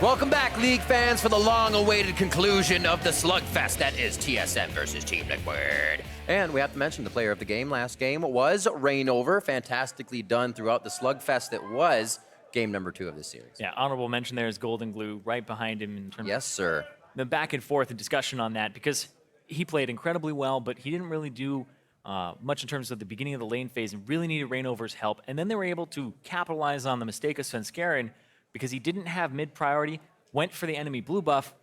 Welcome back, League fans, for the long-awaited conclusion of the slugfest that is TSM versus Team Liquid. And we have to mention the player of the game last game was Rainover. Fantastically done throughout the slugfest that was game number 2 of this series. Yeah, honorable mention there is Golden Glue right behind him in terms Yes, sir. of the back and forth and discussion on that, because he played incredibly well, but he didn't really do much in terms of the beginning of the lane phase and really needed Rainover's help. And then they were able to capitalize on the mistake of Svenskeren because he didn't have mid priority, went for the enemy blue buff,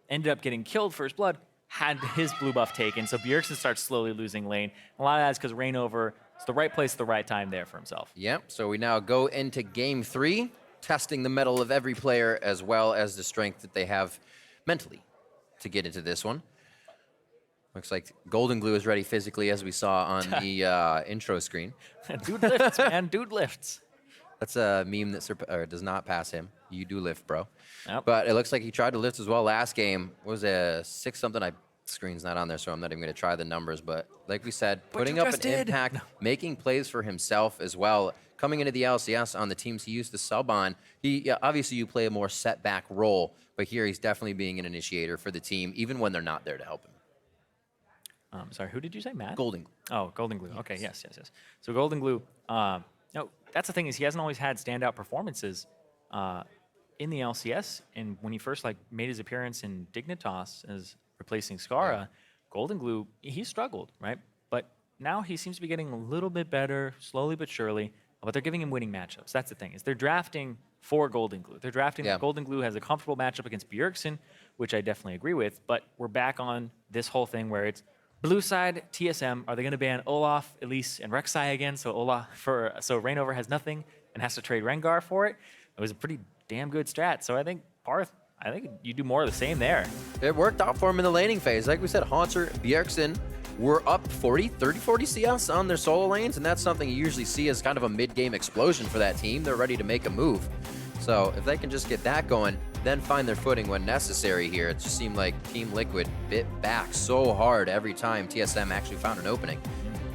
ended up getting killed first blood, had his blue buff taken. So Bjergsen starts slowly losing lane. A lot of that is because Rainover is the right place at the right time there for himself. Yep, so we now go into game 3, testing the mettle of every player as well as the strength that they have mentally to get into this one. Looks like Golden Glue is ready physically, as we saw on the intro screen. Dude lifts, man. Dude lifts. That's a meme that does not pass him. You do lift, bro. Yep. But it looks like he tried to lift as well last game. What was it, 6 something? Screen's not on there, so I'm not even going to try the numbers. But like we said, putting up an impact, making plays for himself as well. Coming into the LCS on the teams he used to sub on, obviously you play a more setback role, but here he's definitely being an initiator for the team, even when they're not there to help him. Sorry, who did you say, Matt? Golden Glue. Oh, Golden Glue. Okay, yes. So Golden Glue, no, that's the thing is he hasn't always had standout performances in the LCS. And when he first made his appearance in Dignitas as replacing Skara, Golden Glue, he struggled, right? But now he seems to be getting a little bit better, slowly but surely. But they're giving him winning matchups. That's the thing is they're drafting for Golden Glue. They're drafting that Golden Glue has a comfortable matchup against Bjergsen, which I definitely agree with. But we're back on this whole thing where it's blue side, TSM, are they going to ban Olaf, Elise, and Rek'Sai again? So Rainover has nothing and has to trade Rengar for it. It was a pretty damn good strat. So I think Parth, you do more of the same there. It worked out for him in the laning phase. Like we said, Haunter, Bjergsen were up 30-40 CS on their solo lanes, and that's something you usually see as kind of a mid-game explosion for that team. They're ready to make a move. So if they can just get that going, then find their footing when necessary here. It just seemed like Team Liquid bit back so hard every time TSM actually found an opening.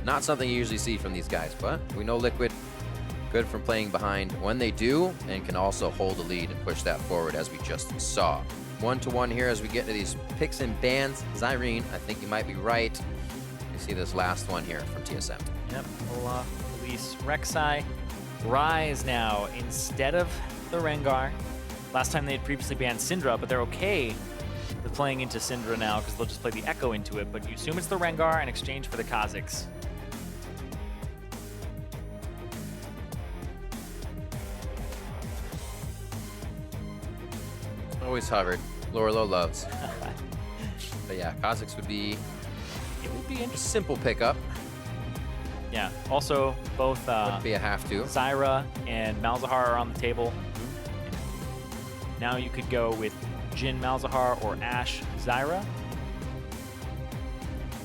Not something you usually see from these guys, but we know Liquid good from playing behind when they do and can also hold the lead and push that forward as we just saw. 1-to-1 here as we get into these picks and bans. Zyrene, I think you might be right. You see this last one here from TSM. Yep, Olaf, Elise, Rek'Sai, Ryze now instead of the Rengar. Last time they had previously banned Syndra, but they're okay with playing into Syndra now because they'll just play the Echo into it. But you assume it's the Rengar in exchange for the Kha'Zix. Always hovered. Lorelo loves. But yeah, Kha'Zix would be a simple pickup. Yeah. Also, both Wouldn't be a have to. Zyra and Malzahar are on the table. Now you could go with Jhin Malzahar or Ashe Zyra.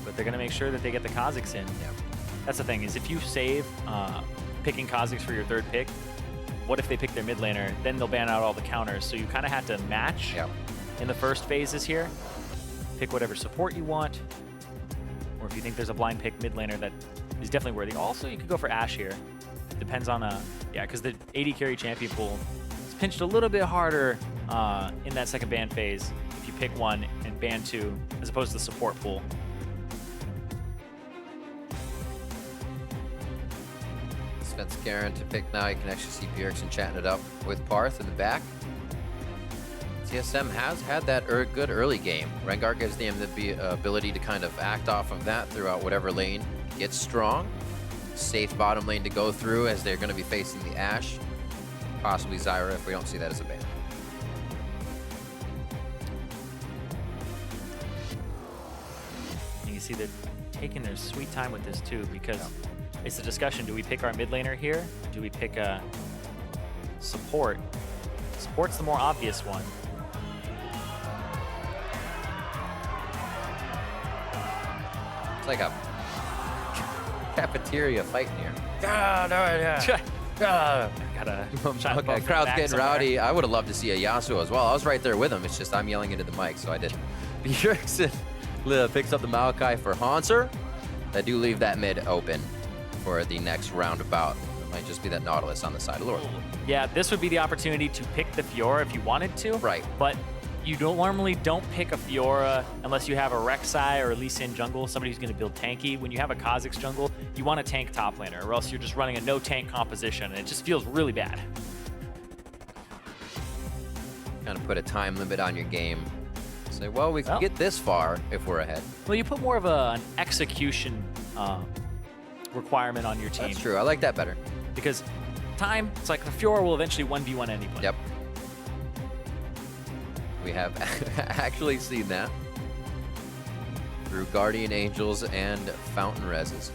But they're going to make sure that they get the Kha'Zix in. Yeah. That's the thing, is if you save picking Kha'Zix for your third pick, what if they pick their mid laner? Then they'll ban out all the counters. So you kind of have to match in the first phases here. Pick whatever support you want. Or if you think there's a blind pick mid laner that is definitely worthy. Also, you could go for Ashe here. Depends on because the AD carry champion pool is pinched a little bit harder in that second ban phase if you pick one and ban 2 as opposed to the support pool. Svenskeren to pick now. You can actually see Bjergsen chatting it up with Parth in the back. TSM has had that good early game. Rengar gives them the ability to kind of act off of that throughout whatever lane gets strong. Safe bottom lane to go through as they're going to be facing the Ashe. Possibly Zyra if we don't see that as a ban. You can see they're taking their sweet time with this too, because it's a discussion. Do we pick our mid laner here? Do we pick a support? Support's the more obvious one. It's like a cafeteria fighting here. Okay, crowd's getting rowdy. I would have loved to see a Yasuo as well. I was right there with him. It's just I'm yelling into the mic, so I didn't. Bjergsen picks up the Maokai for Haunter. They do leave that mid open for the next roundabout. Might just be that Nautilus on the side of Lord. Yeah, this would be the opportunity to pick the Fiora if you wanted to. Right. But you normally don't pick a Fiora unless you have a Rek'Sai or a Lee Sin jungle, somebody who's going to build tanky. When you have a Kha'Zix jungle, you want a tank top laner, or else you're just running a no tank composition, and it just feels really bad. Kind of put a time limit on your game. Say, well, we can get this far if we're ahead. Well, you put more of an execution requirement on your team. That's true. I like that better. Because time, it's like the Fiora will eventually 1v1 anyone. Yep. We have actually seen that through Guardian Angels and Fountain Reses.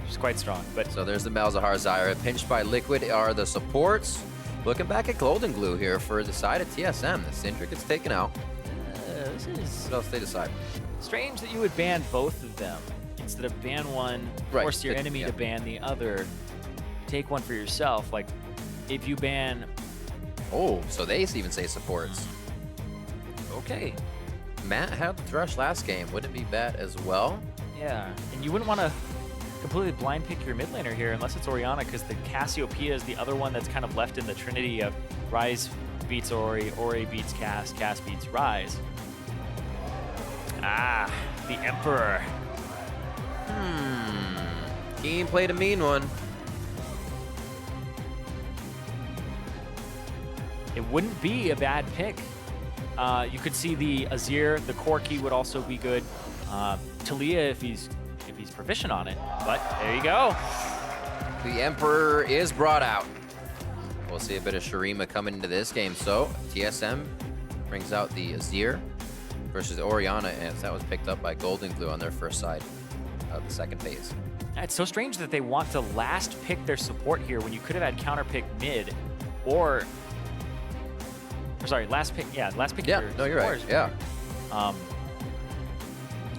It's quite strong. But so there's the Malzahar Zyra. Pinched by Liquid are the supports. Looking back at Golden Glue here for the side of TSM. The Syndra gets taken out. This is What else they decide? strange that you would ban both of them instead of ban one, force your enemy to ban the other, take one for yourself. Like, if you ban... Oh, so they even say supports. Okay. Matt had the Thresh last game. Would it be bad as well? Yeah, and you wouldn't want to completely blind pick your mid laner here unless it's Orianna, because the Cassiopeia is the other one that's kind of left in the trinity of Ryze beats Ori, Ori beats Cass, Cass beats Ryze. Ah, the Emperor. Keen played a mean one. It wouldn't be a bad pick. You could see the Azir, the Corki would also be good. Talia if he's proficient on it, but there you go. The Emperor is brought out. We'll see a bit of Shurima coming into this game. So TSM brings out the Azir versus Orianna, as that was picked up by Golden Glue on their first side of the second phase. It's so strange that they want to last pick their support here when you could have had counter pick mid, or sorry, last pick. Yeah, last pick. Yeah, no, you're right. Yeah.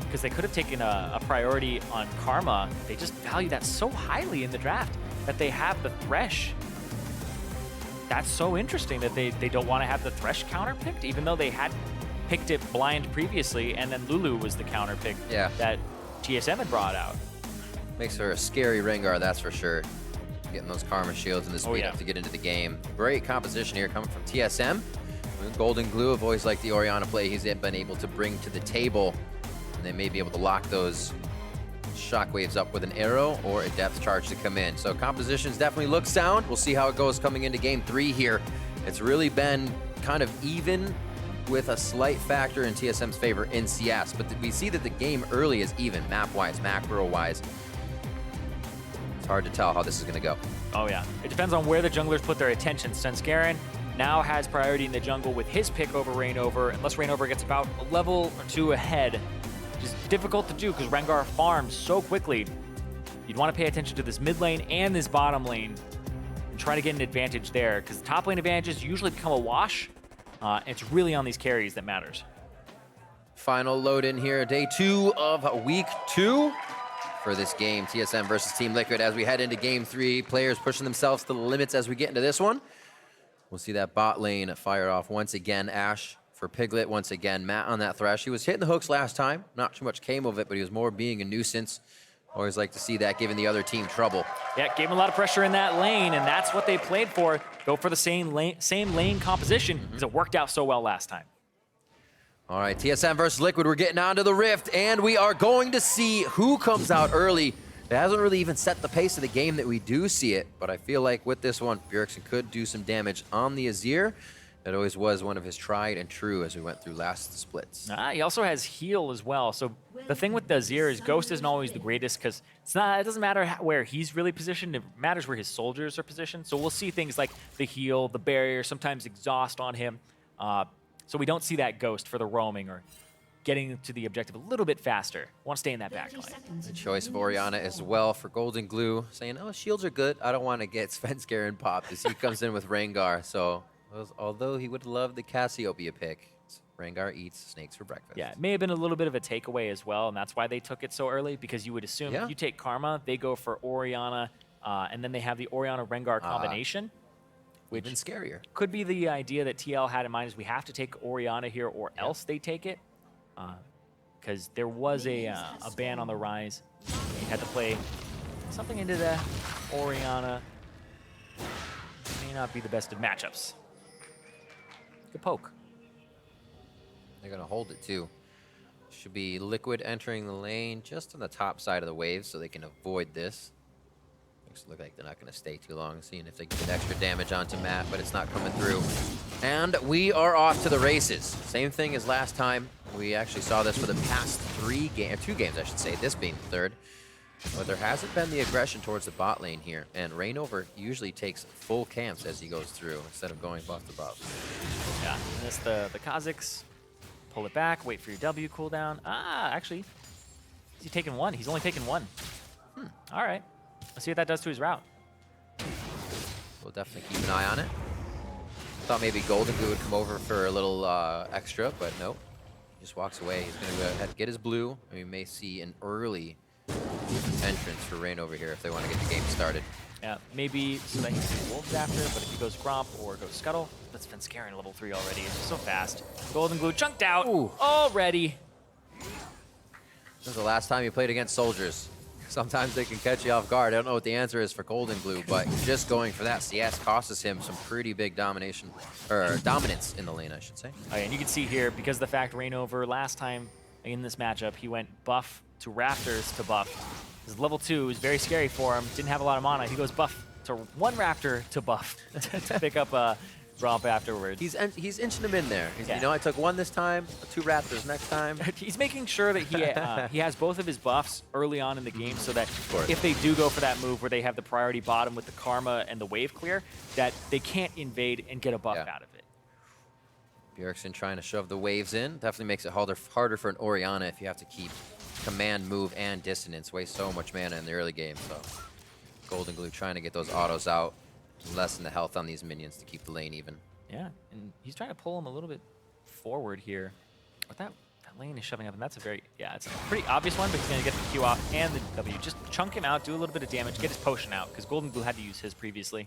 Because they could have taken a priority on Karma. They just value that so highly in the draft that they have the Thresh. That's so interesting that they don't want to have the Thresh counter picked, even though they had picked it blind previously, and then Lulu was the counter pick that TSM had brought out. Makes her a scary Rengar, that's for sure. Getting those Karma shields and the speed up to get into the game. Great composition here coming from TSM. Golden Glue have always liked the Orianna play he's been able to bring to the table. They may be able to lock those shockwaves up with an arrow or a depth charge to come in. So compositions definitely look sound. We'll see how it goes coming into game 3 here. It's really been kind of even with a slight factor in TSM's favor in CS, but we see that the game early is even, map-wise, macro-wise. It's hard to tell how this is going to go. Oh yeah, it depends on where the junglers put their attention. Svenskeren now has priority in the jungle with his pick over Reignover, unless Reignover gets about a level or 2 ahead. Which is difficult to do because Rengar farms so quickly. You'd want to pay attention to this mid lane and this bottom lane and try to get an advantage there, because the top lane advantages usually become a wash. It's really on these carries that matters. Final load in here, day 2 of week 2 for this game, TSM versus Team Liquid. As we head into game 3, players pushing themselves to the limits as we get into this one. We'll see that bot lane fire off once again. Ashe for Piglet once again. Matt on that Thresh. He was hitting the hooks last time. Not too much came of it, but he was more being a nuisance. Always like to see that, giving the other team trouble. Yeah, gave him a lot of pressure in that lane, and that's what they played for. Go for the same lane composition, because it worked out so well last time. All right, TSM versus Liquid. We're getting onto the Rift, and we are going to see who comes out early. It hasn't really even set the pace of the game that we do see it, but I feel like with this one, Bjergsen could do some damage on the Azir. It always was one of his tried and true as we went through last splits. He also has heal as well. So the thing with the Azir is Ghost isn't always the greatest, because it doesn't matter where he's really positioned. It matters where his soldiers are positioned. So we'll see things like the heal, the barrier, sometimes exhaust on him. So we don't see that Ghost for the roaming or getting to the objective a little bit faster. Want to stay in that back line. The choice of Orianna as well for Golden Glue, saying, oh, shields are good. I don't want to get Svenskeren popped as he comes in with Rengar. So although he would love the Cassiopeia pick, Rengar eats snakes for breakfast. Yeah, it may have been a little bit of a takeaway as well, and that's why they took it so early, because you would assume you take Karma, they go for Orianna, and then they have the Orianna-Rengar combination. Which even scarier. Could be the idea that TL had in mind, is we have to take Orianna here or else they take it. Because there was a ban on the Ryze. You had to play something into the Orianna. May not be the best of matchups. Good poke. They're going to hold it, too. Should be Liquid entering the lane just on the top side of the wave so they can avoid this. Looks look like they're not going to stay too long, seeing if they can get extra damage onto Matt, but it's not coming through. And we are off to the races. Same thing as last time. We actually saw this for the past 2 games, I should say, this being the third. But there hasn't been the aggression towards the bot lane here, and Rainover usually takes full camps as he goes through instead of going buff to buff. Yeah, and this the Kazakhs. Pull it back, wait for your W cooldown. Ah, actually, he's taking one. He's only taken one. All right. Let's see what that does to his route. We'll definitely keep an eye on it. Thought maybe Golden Glue would come over for a little extra, but nope. He just walks away. He's going to go ahead and get his blue, and we may see an early entrance for Rainover here if they want to get the game started. Yeah, maybe so that he can see Wolves after, but if he goes Gromp or goes Scuttle, that's been scaring level 3 already. It's just so fast. Golden Glue chunked out already. This is the last time you played against soldiers. Sometimes they can catch you off guard. I don't know what the answer is for Golden Glue, but just going for that CS costs him some pretty big dominance in the lane, I should say. Oh, yeah, and you can see here, because of the fact Rainover last time in this matchup, he went buff to Raptors to buff. His level 2 is very scary for him. Didn't have a lot of mana. He goes buff to 1 Raptor to buff to pick up a Gromp afterwards. He's inching him in there. You know, I took 1 this time, 2 Raptors next time. He's making sure that he has both of his buffs early on in the game so that if they do go for that move where they have the priority bottom with the Karma and the wave clear, that they can't invade and get a buff out of it. Bjergsen trying to shove the waves in. Definitely makes it harder for an Orianna if you have to keep command, move, and dissonance. Waste so much mana in the early game. So Golden Glue trying to get those autos out, lessen the health on these minions to keep the lane even. Yeah, and he's trying to pull him a little bit forward here. But that lane is shoving up, and that's a it's a pretty obvious one, but he's going to get the Q off and the W. Just chunk him out, do a little bit of damage, get his potion out, because Golden Glue had to use his previously.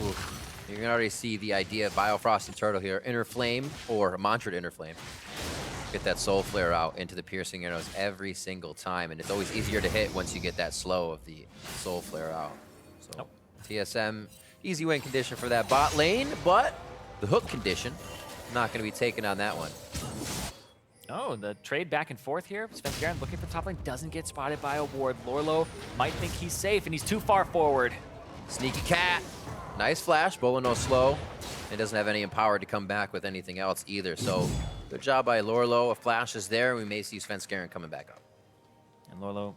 Ooh. You can already see the idea of Biofrost and Turtle here. Inner Flame or Mantra Inner Flame. Get that Soul Flare out into the piercing arrows every single time, and it's always easier to hit once you get that slow of the Soul Flare out. So TSM, easy win condition for that bot lane, but the hook condition, not going to be taken on that one. Oh, the trade back and forth here. Svenskeren looking for top lane, doesn't get spotted by a ward. Lorlo might think he's safe, and he's too far forward. Sneaky cat. Nice flash, Bolo no slow. It doesn't have any empower to come back with anything else either. So good job by Lorlo. A flash is there. We may see Svenskeren coming back up. And Lorlo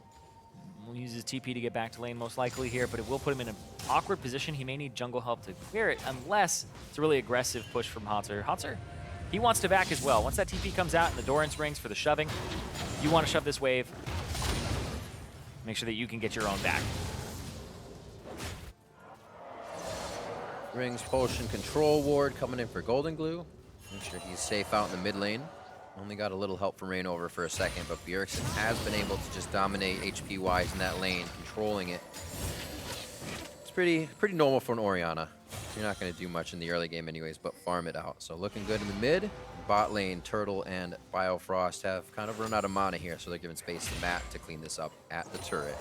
will use his TP to get back to lane most likely here, but it will put him in an awkward position. He may need jungle help to clear it unless it's a really aggressive push from Hotzer. Hotzer, he wants to back as well. Once that TP comes out and the Doran's rings for the shoving, you want to shove this wave. Make sure that you can get your own back. Rings, potion, control ward coming in for Golden Glue. Make sure he's safe out in the mid lane. Only got a little help from Rainover for a second, but Bjergsen has been able to just dominate HP-wise in that lane, controlling it. It's pretty normal for an Orianna. You're not going to do much in the early game anyways, but farm it out. So looking good in the mid. Bot lane, Turtle and Biofrost have kind of run out of mana here, so they're giving space to Matt to clean this up at the turret.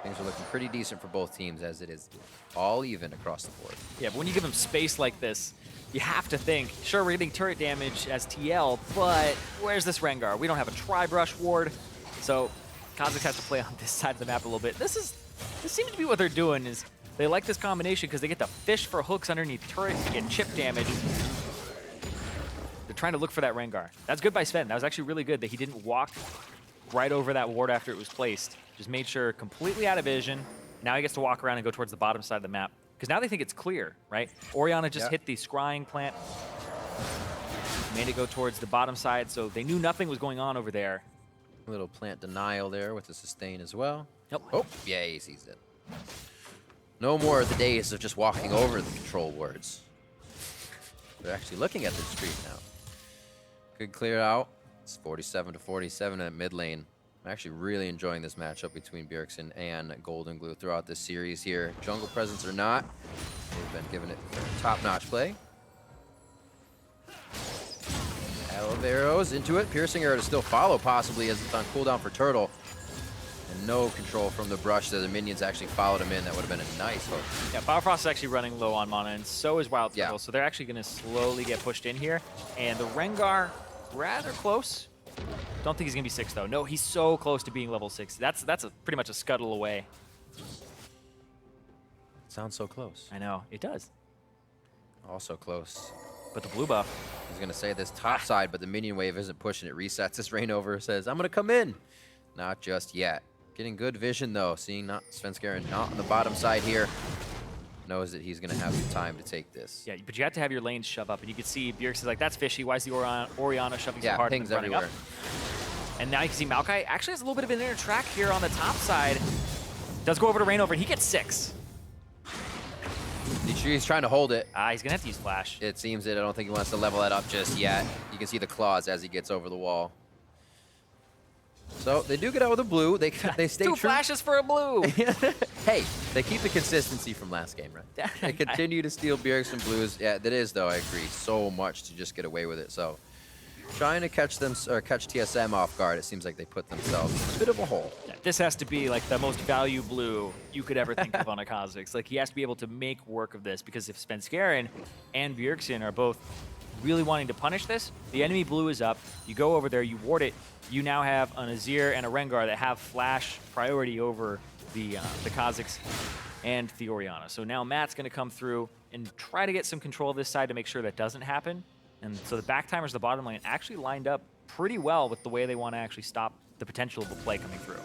Things are looking pretty decent for both teams as it is all even across the board. Yeah, but when you give them space like this, you have to think, sure, we're getting turret damage as TL, but where's this Rengar? We don't have a Tri-Brush ward, so Kazakhs has to play on this side of the map a little bit. This seems to be what they're doing, is they like this combination because they get to fish for hooks underneath turrets to get chip damage. They're trying to look for that Rengar. That's good by Sven. That was actually really good that he didn't walk right over that ward after it was placed. Just made sure completely out of vision. Now he gets to walk around and go towards the bottom side of the map. Because now they think it's clear, right? Orianna just hit the scrying plant. Made it go towards the bottom side, so they knew nothing was going on over there. A little plant denial there with the sustain as well. Nope. Oh, yeah, he sees it. No more of the days of just walking over the control wards. They're actually looking at the street now. Good clear out. It's 47-47 at mid lane. I'm actually really enjoying this matchup between Bjergsen and Golden Glue throughout this series here. Jungle presence or not, they've been giving it top-notch play. Arrow of arrows into it. Piercing arrow to still follow, possibly, as it's on cooldown for Turtle. And no control from the brush there. The minions actually followed him in. That would have been a nice hook. Yeah, Firefrost is actually running low on mana, and so is Wild Turtle. Yeah. So they're actually going to slowly get pushed in here. And the Rengar, rather close. Don't think he's going to be 6, though. No, he's so close to being level 6. That's pretty much a scuttle away. Sounds so close. I know, it does. Also close. But the blue buff. He's going to say this top side, but the minion wave isn't pushing it. Resets. This Rainover says, I'm going to come in. Not just yet. Getting good vision, though. Seeing not Svenskeren not on the bottom side here. Knows that he's going to have some time to take this. Yeah, but you have to have your lanes shove up. And you can see Bjergsen is like, that's fishy. Why is the Orianna shoving so hard? Pings and running everywhere. up? And now you can see Maokai actually has a little bit of an inner track here on the top side. Does go over to Rainover, and he gets 6. He's trying to hold it. He's going to have to use Flash. It seems that I don't think he wants to level that up just yet. You can see the claws as he gets over the wall. So they do get out with a blue. They stay Two true. flashes for a blue. Hey, they keep the consistency from last game, right? They continue to steal Bjergsen blues. Yeah, that is, though, I agree. So much to just get away with it. So trying to catch them or catch TSM off guard, it seems like they put themselves in a bit of a hole. Yeah, this has to be like the most value blue you could ever think of on a Kha'Zix. Like he has to be able to make work of this, because if Svenskeren and Bjergsen are both really wanting to punish this, the enemy blue is up. You go over there, you ward it. You now have an Azir and a Rengar that have flash priority over the Kha'Zix and the Orianna. So now Matt's going to come through and try to get some control of this side to make sure that doesn't happen. And so the back timers, the bottom lane, actually lined up pretty well with the way they want to actually stop the potential of a play coming through.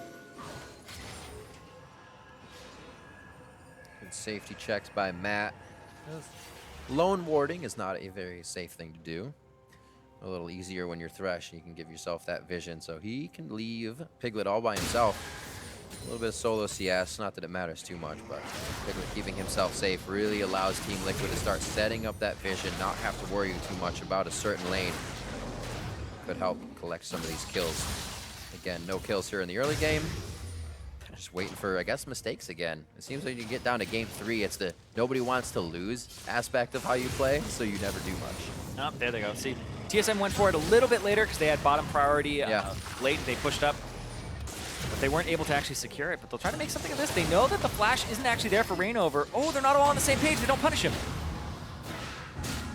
Good safety checks by Matt. Lone warding is not a very safe thing to do. A little easier when you're Thresh, you can give yourself that vision. So he can leave Piglet all by himself. A little bit of solo CS, not that it matters too much, but Piglet keeping himself safe really allows Team Liquid to start setting up that vision, not have to worry too much about a certain lane. Could help collect some of these kills. Again, no kills here in the early game. Just waiting for, I guess, mistakes again. It seems like you get down to game 3, it's the nobody wants to lose aspect of how you play, so you never do much. Oh, there they go. See, TSM went for it a little bit later because they had bottom priority late. They pushed up, but they weren't able to actually secure it. But they'll try to make something of this. They know that the flash isn't actually there for Rainover. Oh, they're not all on the same page. They don't punish him.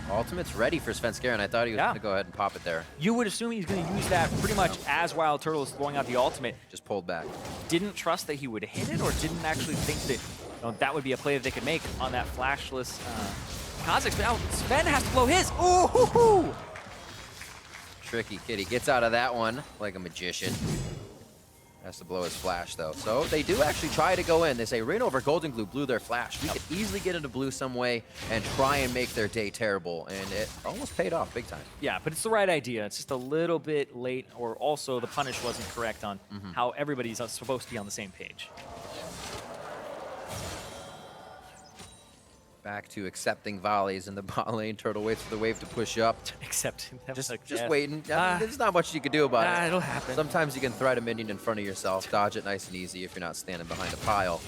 Ultimate's ready for Svenskeren. I thought he was going to go ahead and pop it there. You would assume he's going to use that pretty much as Wild Turtle is throwing out the ultimate. Just pulled back. Didn't trust that he would hit it, or didn't actually think that that would be a play that they could make on that flashless Kha'Zix. But now Sven has to blow his. Ooh, hoo, hoo. Tricky kid. He gets out of that one like a magician. Has to blow his flash, though. So they do actually try to go in. They say, Rainover, Golden Glue blew their flash. We could easily get into blue some way and try and make their day terrible. And it almost paid off big time. Yeah, but it's the right idea. It's just a little bit late, or also the punish wasn't correct on how everybody's supposed to be on the same page. Back to accepting volleys in the bot lane. Turtle waits for the wave to push up. Except Just waiting. I mean, there's not much you can do about it. It'll happen. Sometimes you can thread a minion in front of yourself, dodge it nice and easy if you're not standing behind a pile.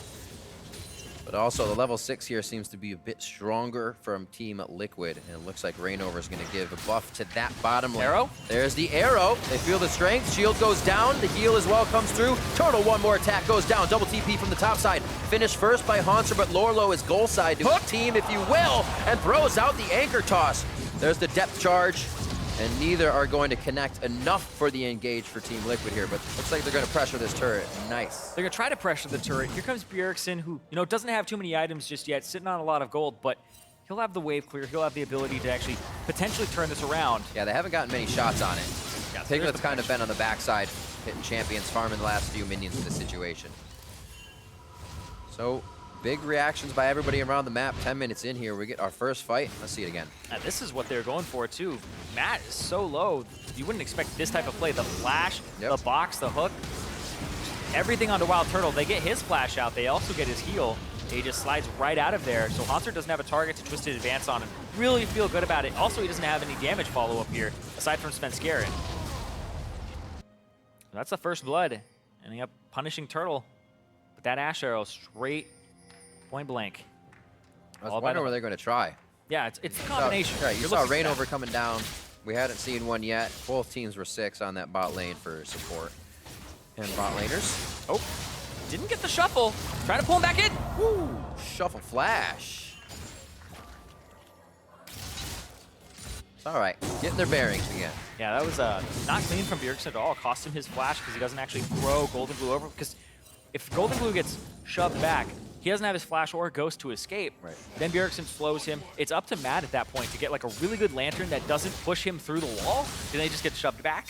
But also, the level 6 here seems to be a bit stronger from Team Liquid. And it looks like Rainover is going to give a buff to that bottom lane. Arrow? There's the arrow. They feel the strength. Shield goes down. The heal as well comes through. Turtle, one more attack goes down. Double TP from the top side. Finished first by Haunter, but Lorlo is goal side to his team, if you will, and throws out the anchor toss. There's the depth charge. And neither are going to connect enough for the engage for Team Liquid here, but looks like they're going to pressure this turret. Nice. They're going to try to pressure the turret. Here comes Bjergsen, who doesn't have too many items just yet, sitting on a lot of gold, but he'll have the wave clear. He'll have the ability to actually potentially turn this around. Yeah, they haven't gotten many shots on it. Yeah, so Piglet's kind of been on the backside, hitting champions, farming the last few minions in this situation. So, big reactions by everybody around the map. 10 minutes in here, we get our first fight. Let's see it again. This is what they're going for, too. Matt is so low. You wouldn't expect this type of play. The flash, the box, the hook, everything onto Wild Turtle. They get his flash out. They also get his heal. He just slides right out of there. So Haunter doesn't have a target to Twisted Advance on him. Really feel good about it. Also, he doesn't have any damage follow-up here, aside from Svenskeren. That's the first blood. Ending up punishing Turtle. But that Ash Arrow straight point blank. I was wondering where they're going to try. Yeah, it's a combination. You saw Rainover coming down. We hadn't seen one yet. Both teams were 6 on that bot lane for support. And bot laners. Oh, didn't get the shuffle. Trying to pull him back in. Woo! Shuffle flash. It's all right. Getting their bearings again. Yeah, that was not clean from Bjergsen at all. Cost him his flash because he doesn't actually throw Golden Glue over. Because if Golden Glue gets shoved back, he doesn't have his flash or ghost to escape. Right. Then Bjergsen slows him. It's up to Matt at that point to get like a really good lantern that doesn't push him through the wall. Then they just get shoved back.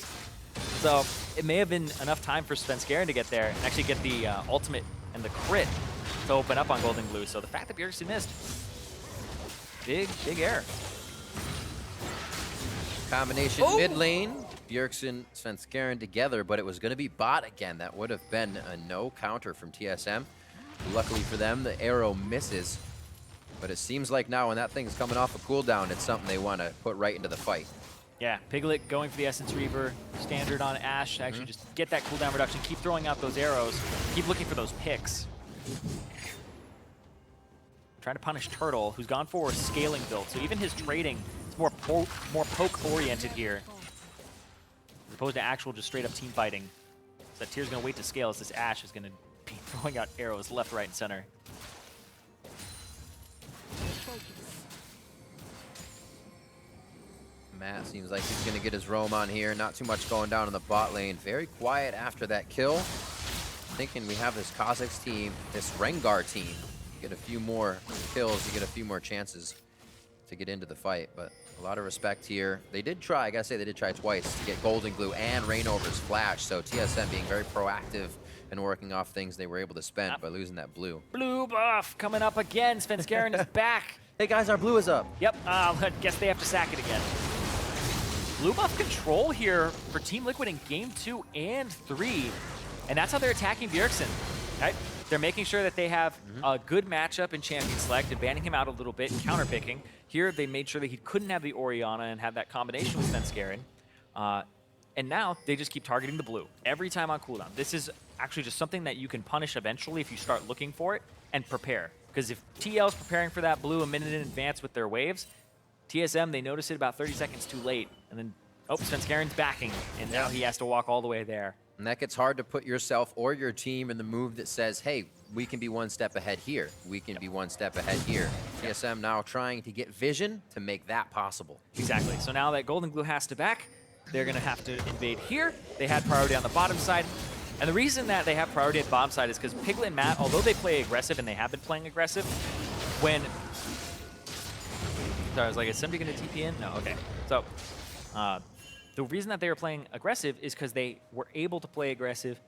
So it may have been enough time for Svenskeren to get there and actually get the ultimate and the crit to open up on Golden Glue. So the fact that Bjergsen missed, big error. Combination mid lane, Bjergsen, Svenskeren together, but it was going to be bot again. That would have been a no counter from TSM. Luckily for them, the arrow misses. But it seems like now when that thing's coming off a cooldown, it's something they want to put right into the fight. Yeah, Piglet going for the Essence Reaver, standard on Ashe to actually just get that cooldown reduction, keep throwing out those arrows, keep looking for those picks. Trying to punish Turtle, who's gone for a scaling build, so even his trading is more poke-oriented here, as opposed to actual just straight-up team fighting. So that Tyr's going to wait to scale as this Ashe is going to be throwing out arrows left, right, and center. Matt seems like he's going to get his roam on here. Not too much going down in the bot lane. Very quiet after that kill. Thinking we have this Kha'Zix team, this Rengar team. You get a few more kills, you get a few more chances to get into the fight. But a lot of respect here. They did try, I gotta say, they did try twice to get Golden Glue and Rainover's flash. So TSM being very proactive and working off things they were able to spend by losing that blue. Blue buff coming up again. Svenskeren is back. Hey guys, our blue is up. Yep, I guess they have to sack it again. Blue buff control here for Team Liquid in game 2 and 3. And that's how they're attacking Bjergsen. Right? They're making sure that they have a good matchup in Champion Select and banning him out a little bit and counterpicking. Here, they made sure that he couldn't have the Orianna and have that combination with Svenskeren. And now, they just keep targeting the blue every time on cooldown. This is actually just something that you can punish eventually if you start looking for it and prepare. Because if TL's preparing for that blue a minute in advance with their waves, TSM, they notice it about 30 seconds too late. And then, oh, Svenskeren's backing, and now he has to walk all the way there. And that gets hard to put yourself or your team in the move that says, hey, we can be one step ahead here. We can be one step ahead here. TSM now trying to get vision to make that possible. Exactly. So now that Golden Glue has to back, they're going to have to invade here. They had priority on the bottom side. And the reason that they have priority at the bottom side is because Piglet and Matt, although they play aggressive and they have been playing aggressive, when... Sorry, I was like, is somebody going to TP in? No, okay. So, the reason that they were playing aggressive is because they were able to play aggressive.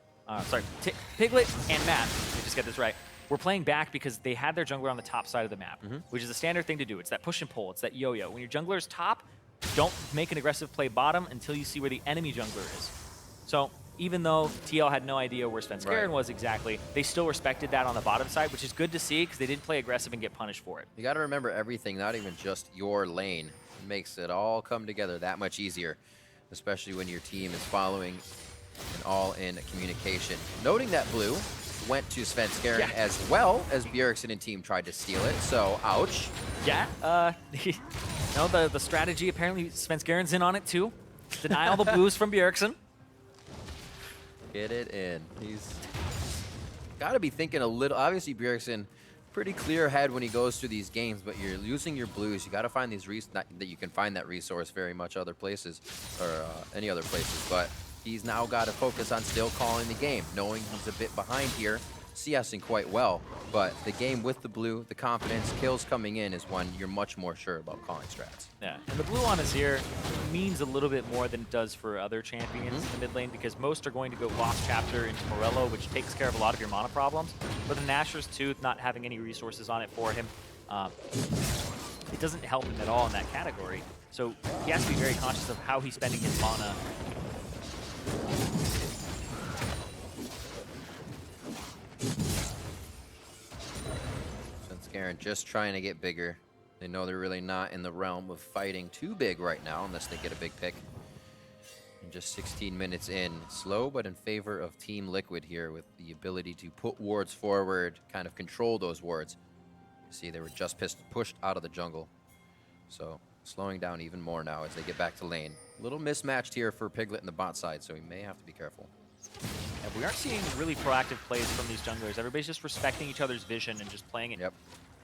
Piglet and Matt, let me just get this right, were playing back because they had their jungler on the top side of the map, which is a standard thing to do. It's that push and pull. It's that yo-yo. When your jungler's top, don't make an aggressive play bottom until you see where the enemy jungler is. So even though TL had no idea where Svenskeren was exactly, they still respected that on the bottom side, which is good to see because they didn't play aggressive and get punished for it. You got to remember everything, not even just your lane. It makes it all come together that much easier, especially when your team is following an all-in communication. Noting that blue went to Svenskeren as well as Bjergsen and team tried to steal it, so ouch. Yeah, no, the strategy, apparently Svenskeren's in on it too. Deny all the blues from Bjergsen. Get it in. He's got to be thinking a little, obviously Bjergsen, pretty clear head when he goes through these games, but you're losing your blues. You got to find these that you can find that resource very much other places or any other places, but he's now got to focus on still calling the game, knowing he's a bit behind here, CSing quite well, but the game with the blue, the confidence, kills coming in is when you're much more sure about calling strats. Yeah, and the blue on Azir means a little bit more than it does for other champions in the mid lane because most are going to go Lost Chapter into Morello, which takes care of a lot of your mana problems. But the Nashor's Tooth, not having any resources on it for him, it doesn't help him at all in that category. So he has to be very conscious of how he's spending his mana. Svenskeren just trying to get bigger. They know they're really not in the realm of fighting too big right now unless they get a big pick. And just 16 minutes in, slow but in favor of Team Liquid here with the ability to put wards forward, kind of control those wards. You see, they were just pushed out of the jungle. So slowing down even more now as they get back to lane. A little mismatched here for Piglet in the bot side, so he may have to be careful. we aren't seeing really proactive plays from these junglers. Everybody's just respecting each other's vision and just playing it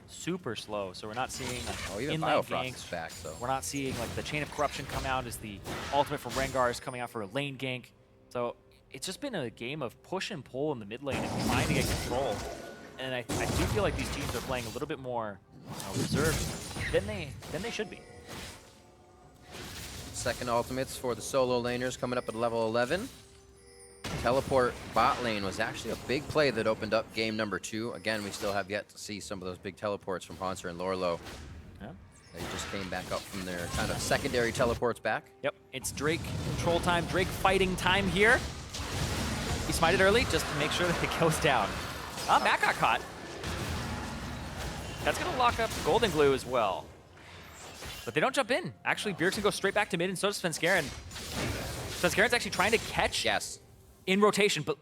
super slow. So we're not seeing like even inlane Biofrost is ganks. back, so. We're not seeing like the Chain of Corruption come out as the ultimate from Rengar is coming out for a lane gank. So it's just been a game of push and pull in the mid lane and trying to get control. And I do feel like these teams are playing a little bit more reserved than they should be. Second ultimates for the solo laners coming up at level 11. Teleport bot lane was actually a big play that opened up game number 2. Again, we still have yet to see some of those big teleports from Haunter and Lorlo. Yeah. They just came back up from their kind of secondary teleports back. Yep, it's Drake control time, Drake fighting time here. He smited early just to make sure that it goes down. Matt got caught. That's going to lock up Golden Glue as well. But they don't jump in. Actually, Bjergsen goes straight back to mid, and so does Svenskeren. Svenskaren's actually trying to catch in rotation, but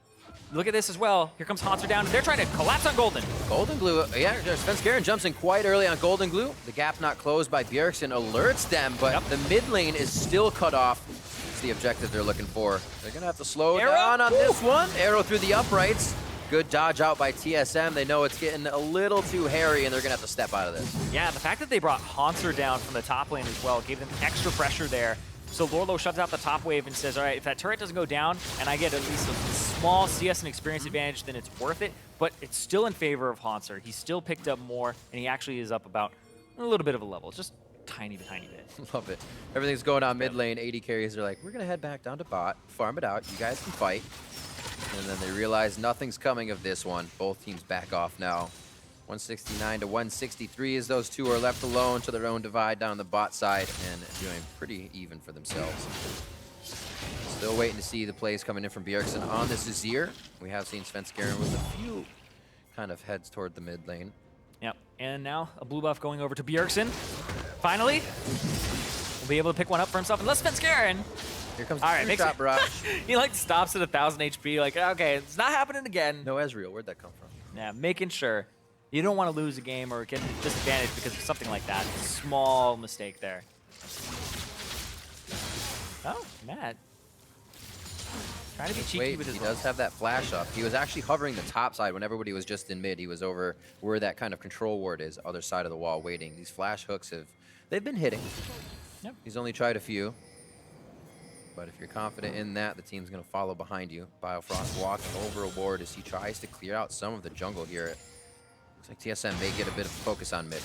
look at this as well. Here comes Haunter down, and they're trying to collapse on Golden. Golden Glue, Svenskeren jumps in quite early on Golden Glue. The gap not closed by Bjergsen alerts them, but the mid lane is still cut off. It's the objective they're looking for. They're going to have to slow down on this one. Arrow through the uprights. Good dodge out by TSM. They know it's getting a little too hairy, and they're going to have to step out of this. Yeah, the fact that they brought Haunter down from the top lane as well gave them extra pressure there. So Lorlo shoves out the top wave and says, all right, if that turret doesn't go down and I get at least a small CS and experience advantage, then it's worth it. But it's still in favor of Haunter. He's still picked up more, and he actually is up about a little bit of a level. Just tiny bit. Love it. Everything's going on mid lane. 80 carries are like, we're going to head back down to bot, farm it out. You guys can fight. And then they realize nothing's coming of this one. Both teams back off now. 169 to 163 as those two are left alone to their own divide down the bot side and doing pretty even for themselves. Still waiting to see the plays coming in from Bjergsen on this Azir. We have seen Svenskeren with a few kind of heads toward the mid lane. Yep, and now a blue buff going over to Bjergsen. Finally, will be able to pick one up for himself. Unless Svenskeren. Here comes the shot barrage. He like stops at 1,000 HP, like, okay, it's not happening again. No Ezreal, where'd that come from? Yeah, making sure. You don't want to lose a game or get disadvantaged because of something like that. Small mistake there. Oh, Matt. Trying to be cheeky with his he does have that flash up. He was actually hovering the top side when everybody was just in mid. He was over where that kind of control ward is, other side of the wall waiting. These flash hooks they've been hitting. Yep. He's only tried a few. But if you're confident in that, the team's going to follow behind you. Biofrost walking over a ward as he tries to clear out some of the jungle here. Looks like TSM may get a bit of focus on mid.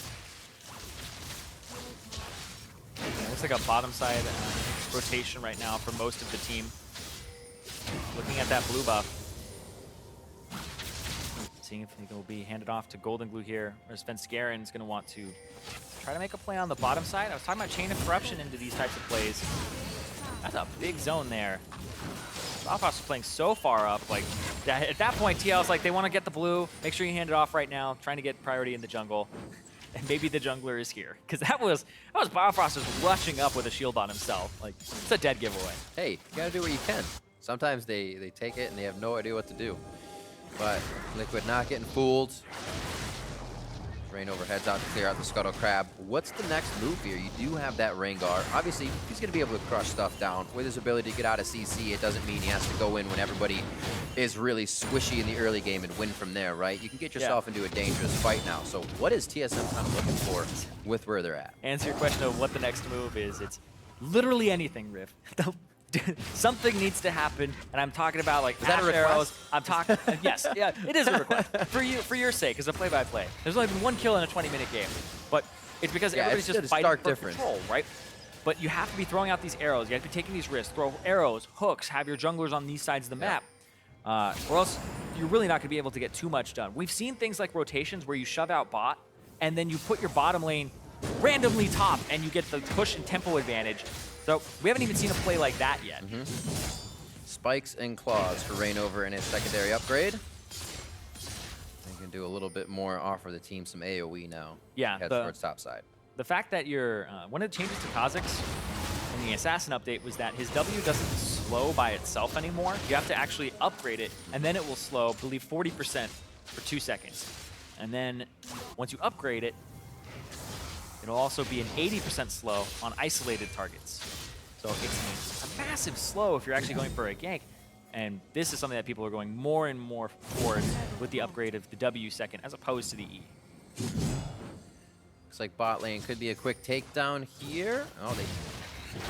Yeah, looks like a bottom side rotation right now for most of the team. Looking at that blue buff. Seeing if it will be handed off to Golden Glue here. Or Svenskeren is going to want to try to make a play on the bottom side. I was talking about Chain of Corruption into these types of plays. That's a big zone there. Biofrost is playing so far up. Like at that point, TL's like, they want to get the blue. Make sure you hand it off right now. Trying to get priority in the jungle. And maybe the jungler is here. Because that was Biofrost just rushing up with a shield on himself. Like, it's a dead giveaway. Hey, you got to do what you can. Sometimes they take it and they have no idea what to do. But Liquid not getting fooled. Rain overheads out to clear out the Scuttle Crab. What's the next move here? You do have that Rengar. Obviously, he's going to be able to crush stuff down. With his ability to get out of CC, it doesn't mean he has to go in when everybody is really squishy in the early game and win from there, right? You can get yourself into a dangerous fight now. So what is TSM kind of looking for with where they're at? Answer your question of what the next move is. It's literally anything, Riff. Something needs to happen, and I'm talking about like is that a request? arrows. I'm talking. Yes, yeah, it is a request for your sake as a play-by-play. There's only been one kill in a 20-minute game, but it's because everybody's just fighting for control, right? But you have to be throwing out these arrows. You have to be taking these risks. Throw arrows, hooks. Have your junglers on these sides of the map, or else you're really not going to be able to get too much done. We've seen things like rotations where you shove out bot, and then you put your bottom lane randomly top, and you get the push and tempo advantage. So we haven't even seen a play like that yet. Spikes and claws for Rainover in his secondary upgrade. They can do a little bit more, offer the team some AoE now. Yeah, head towards top side. The fact that you're one of the changes to Kha'Zix in the Assassin update was that his W doesn't slow by itself anymore. You have to actually upgrade it, and then it will slow, I believe, 40% for 2 seconds. And then once you upgrade it, it'll also be an 80% slow on isolated targets. So it's a massive slow if you're actually going for a gank. And this is something that people are going more and more towards with the upgrade of the W second as opposed to the E. Looks like bot lane could be a quick takedown here. Oh, they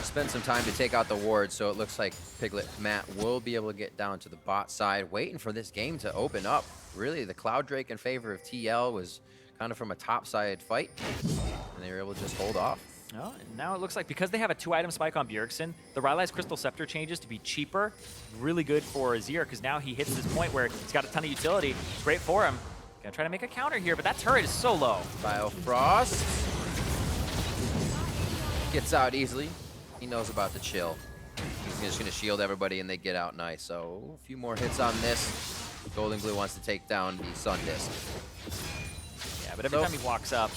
spend some time to take out the ward, so it looks like Piglet Matt will be able to get down to the bot side, waiting for this game to open up. Really, the Cloud Drake in favor of TL was kind of from a top side fight, and they were able to just hold off. Oh, and now it looks like because they have a 2-item spike on Bjergsen, the Rylai's Crystal Scepter changes to be cheaper. Really good for Azir because now he hits this point where he's got a ton of utility. Great for him. Gonna try to make a counter here, but that turret is so low. Biofrost gets out easily. He knows about the chill. He's just gonna shield everybody and they get out nice. So a few more hits on this. Golden Glue wants to take down the Sun Disc. Yeah, but every time he walks up,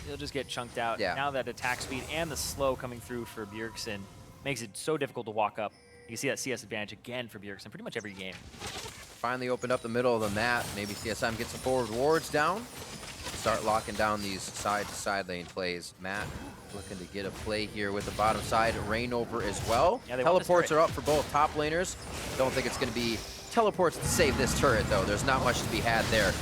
he'll just get chunked out. Yeah. Now that attack speed and the slow coming through for Bjergsen makes it so difficult to walk up. You can see that CS advantage again for Bjergsen pretty much every game. Finally opened up the middle of the map. Maybe TSM gets the forward wards down. Start locking down these side-to-side lane plays. Matt looking to get a play here with the bottom side. Rain over as well. Yeah, they teleports are up for both top laners. Don't think it's going to be teleports to save this turret, though. There's not much to be had there.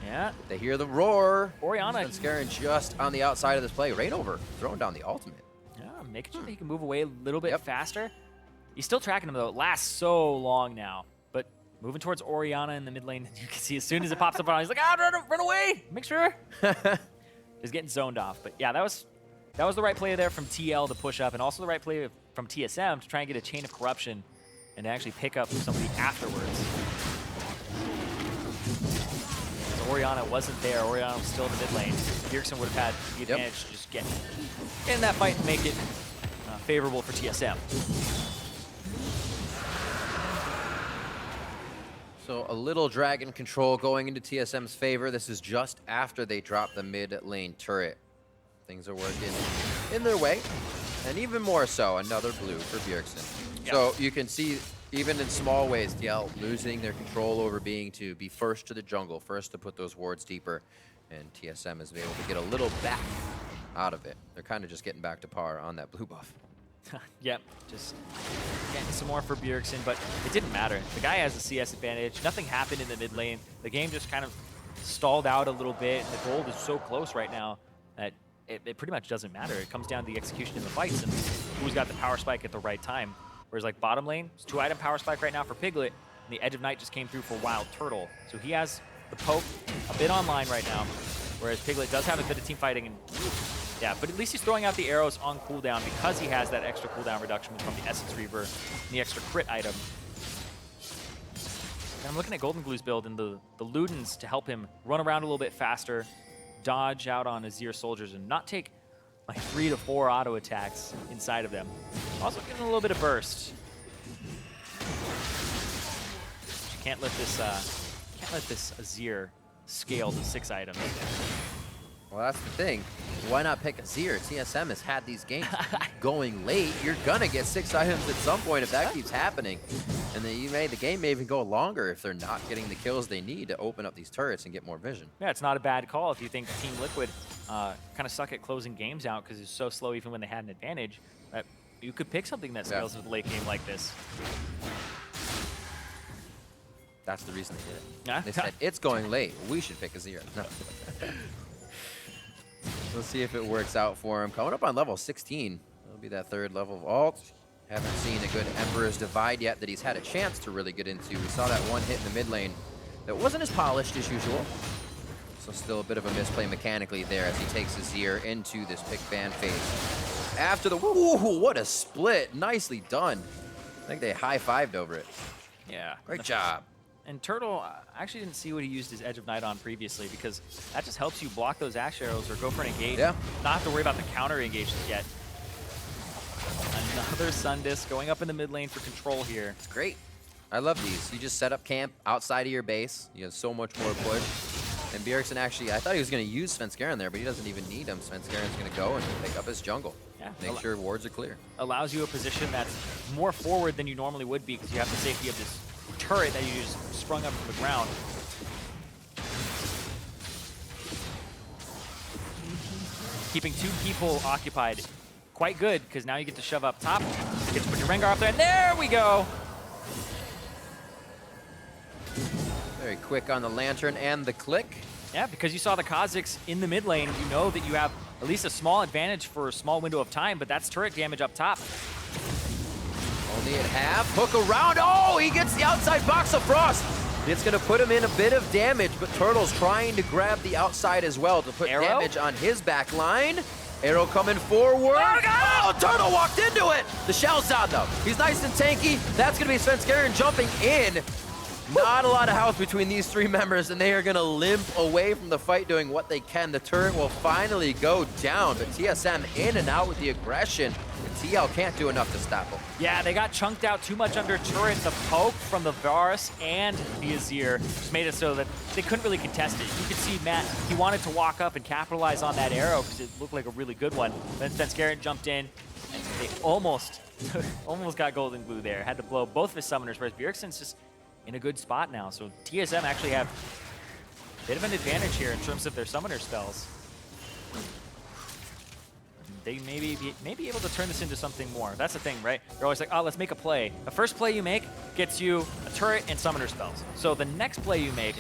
Yeah. They hear the roar. Orianna. Scaring just on the outside of this play. Rain over, throwing down the ultimate. Yeah, making sure that he can move away a little bit faster. He's still tracking him, though. It lasts so long now. But moving towards Orianna in the mid lane, you can see as soon as it pops up on, he's like, run away! Make sure. He's getting zoned off. But yeah, that was the right play there from TL to push up, and also the right play from TSM to try and get a chain of corruption and to actually pick up somebody afterwards. So Orianna wasn't there. Orianna was still in the mid lane. Bjergsen would have had the advantage to just get in that fight and make it favorable for TSM. So a little dragon control going into TSM's favor. This is just after they drop the mid lane turret. Things are working in their way. And even more so, another blue for Bjergsen. Yep. So you can see, even in small ways, TL losing their control over being to be first to the jungle, first to put those wards deeper. And TSM is able to get a little back out of it. They're kind of just getting back to par on that blue buff. Yep, just getting some more for Bjergsen, but it didn't matter. The guy has a CS advantage. Nothing happened in the mid lane. The game just kind of stalled out a little bit. The gold is so close right now that it pretty much doesn't matter. It comes down to the execution in the fights and who's got the power spike at the right time. Whereas like bottom lane, it's 2-item power spike right now for Piglet, and the Edge of Night just came through for Wild Turtle. So he has the poke a bit online right now, whereas Piglet does have a bit of team fighting. And yeah, but at least he's throwing out the arrows on cooldown because he has that extra cooldown reduction from the Essence Reaver and the extra crit item. And I'm looking at Golden Glue's build and the Ludens to help him run around a little bit faster, dodge out on Azir soldiers, and not take like 3 to 4 auto attacks inside of them. Also getting a little bit of burst. You can't let this Azir scale to 6 items. Well, that's the thing. Why not pick Azir? TSM has had these games going late. You're gonna get 6 items at some point if that keeps happening. And then the game may even go longer if they're not getting the kills they need to open up these turrets and get more vision. Yeah, it's not a bad call if you think Team Liquid kind of suck at closing games out because it's so slow even when they had an advantage. You could pick something that scales with a late game like this. That's the reason they did it. Yeah? They said, it's going late. We should pick Azir. No. We'll see if it works out for him. Coming up on level 16. It'll be that 3rd level of ult. Haven't seen a good Emperor's Divide yet that he's had a chance to really get into. We saw that one hit in the mid lane that wasn't as polished as usual. So still a bit of a misplay mechanically there as he takes Azir into this pick ban phase. After the, woo, what a split. Nicely done. I think they high-fived over it. Yeah. Great job. And Turtle, I actually didn't see what he used his Edge of Night on previously because that just helps you block those Ash arrows or go for an engage. Yeah. Not have to worry about the counter engages yet. Another Sun Disc going up in the mid lane for control here. It's great. I love these. You just set up camp outside of your base. You have so much more push. And Bjergsen actually, I thought he was going to use Svenskeren there, but he doesn't even need him. Svenskeren's going to go and pick up his jungle. Yeah. Make sure wards are clear. Allows you a position that's more forward than you normally would be because you have the safety of this turret that you just sprung up from the ground. Keeping 2 people occupied quite good because now you get to shove up top. You get to put your Rengar up there, and there we go. Very quick on the Lantern and the click. Yeah, because you saw the Kha'Zix in the mid lane, you know that you have at least a small advantage for a small window of time, but that's turret damage up top. Only at half. Hook around. Oh, he gets the outside box of Frost. It's going to put him in a bit of damage, but Turtle's trying to grab the outside as well to put damage on his back line. Arrow coming forward. Oh, Turtle walked into it. The shell's down, though. He's nice and tanky. That's going to be Svenskeren jumping in. Not a lot of health between these three members, and they are going to limp away from the fight doing what they can. The turret will finally go down, but TSM in and out with the aggression. And TL can't do enough to stop them. Yeah, they got chunked out too much under turret. The poke from the Varus and the Azir just made it so that they couldn't really contest it. You could see Matt, he wanted to walk up and capitalize on that arrow because it looked like a really good one. Then Svenskeren jumped in, and they almost got Golden Glue there. Had to blow both of his summoners, whereas Bjergsen's just in a good spot now. So TSM actually have a bit of an advantage here in terms of their summoner spells. They may be able to turn this into something more. That's the thing, right? You're always like, oh, let's make a play. The first play you make gets you a turret and summoner spells. So the next play you make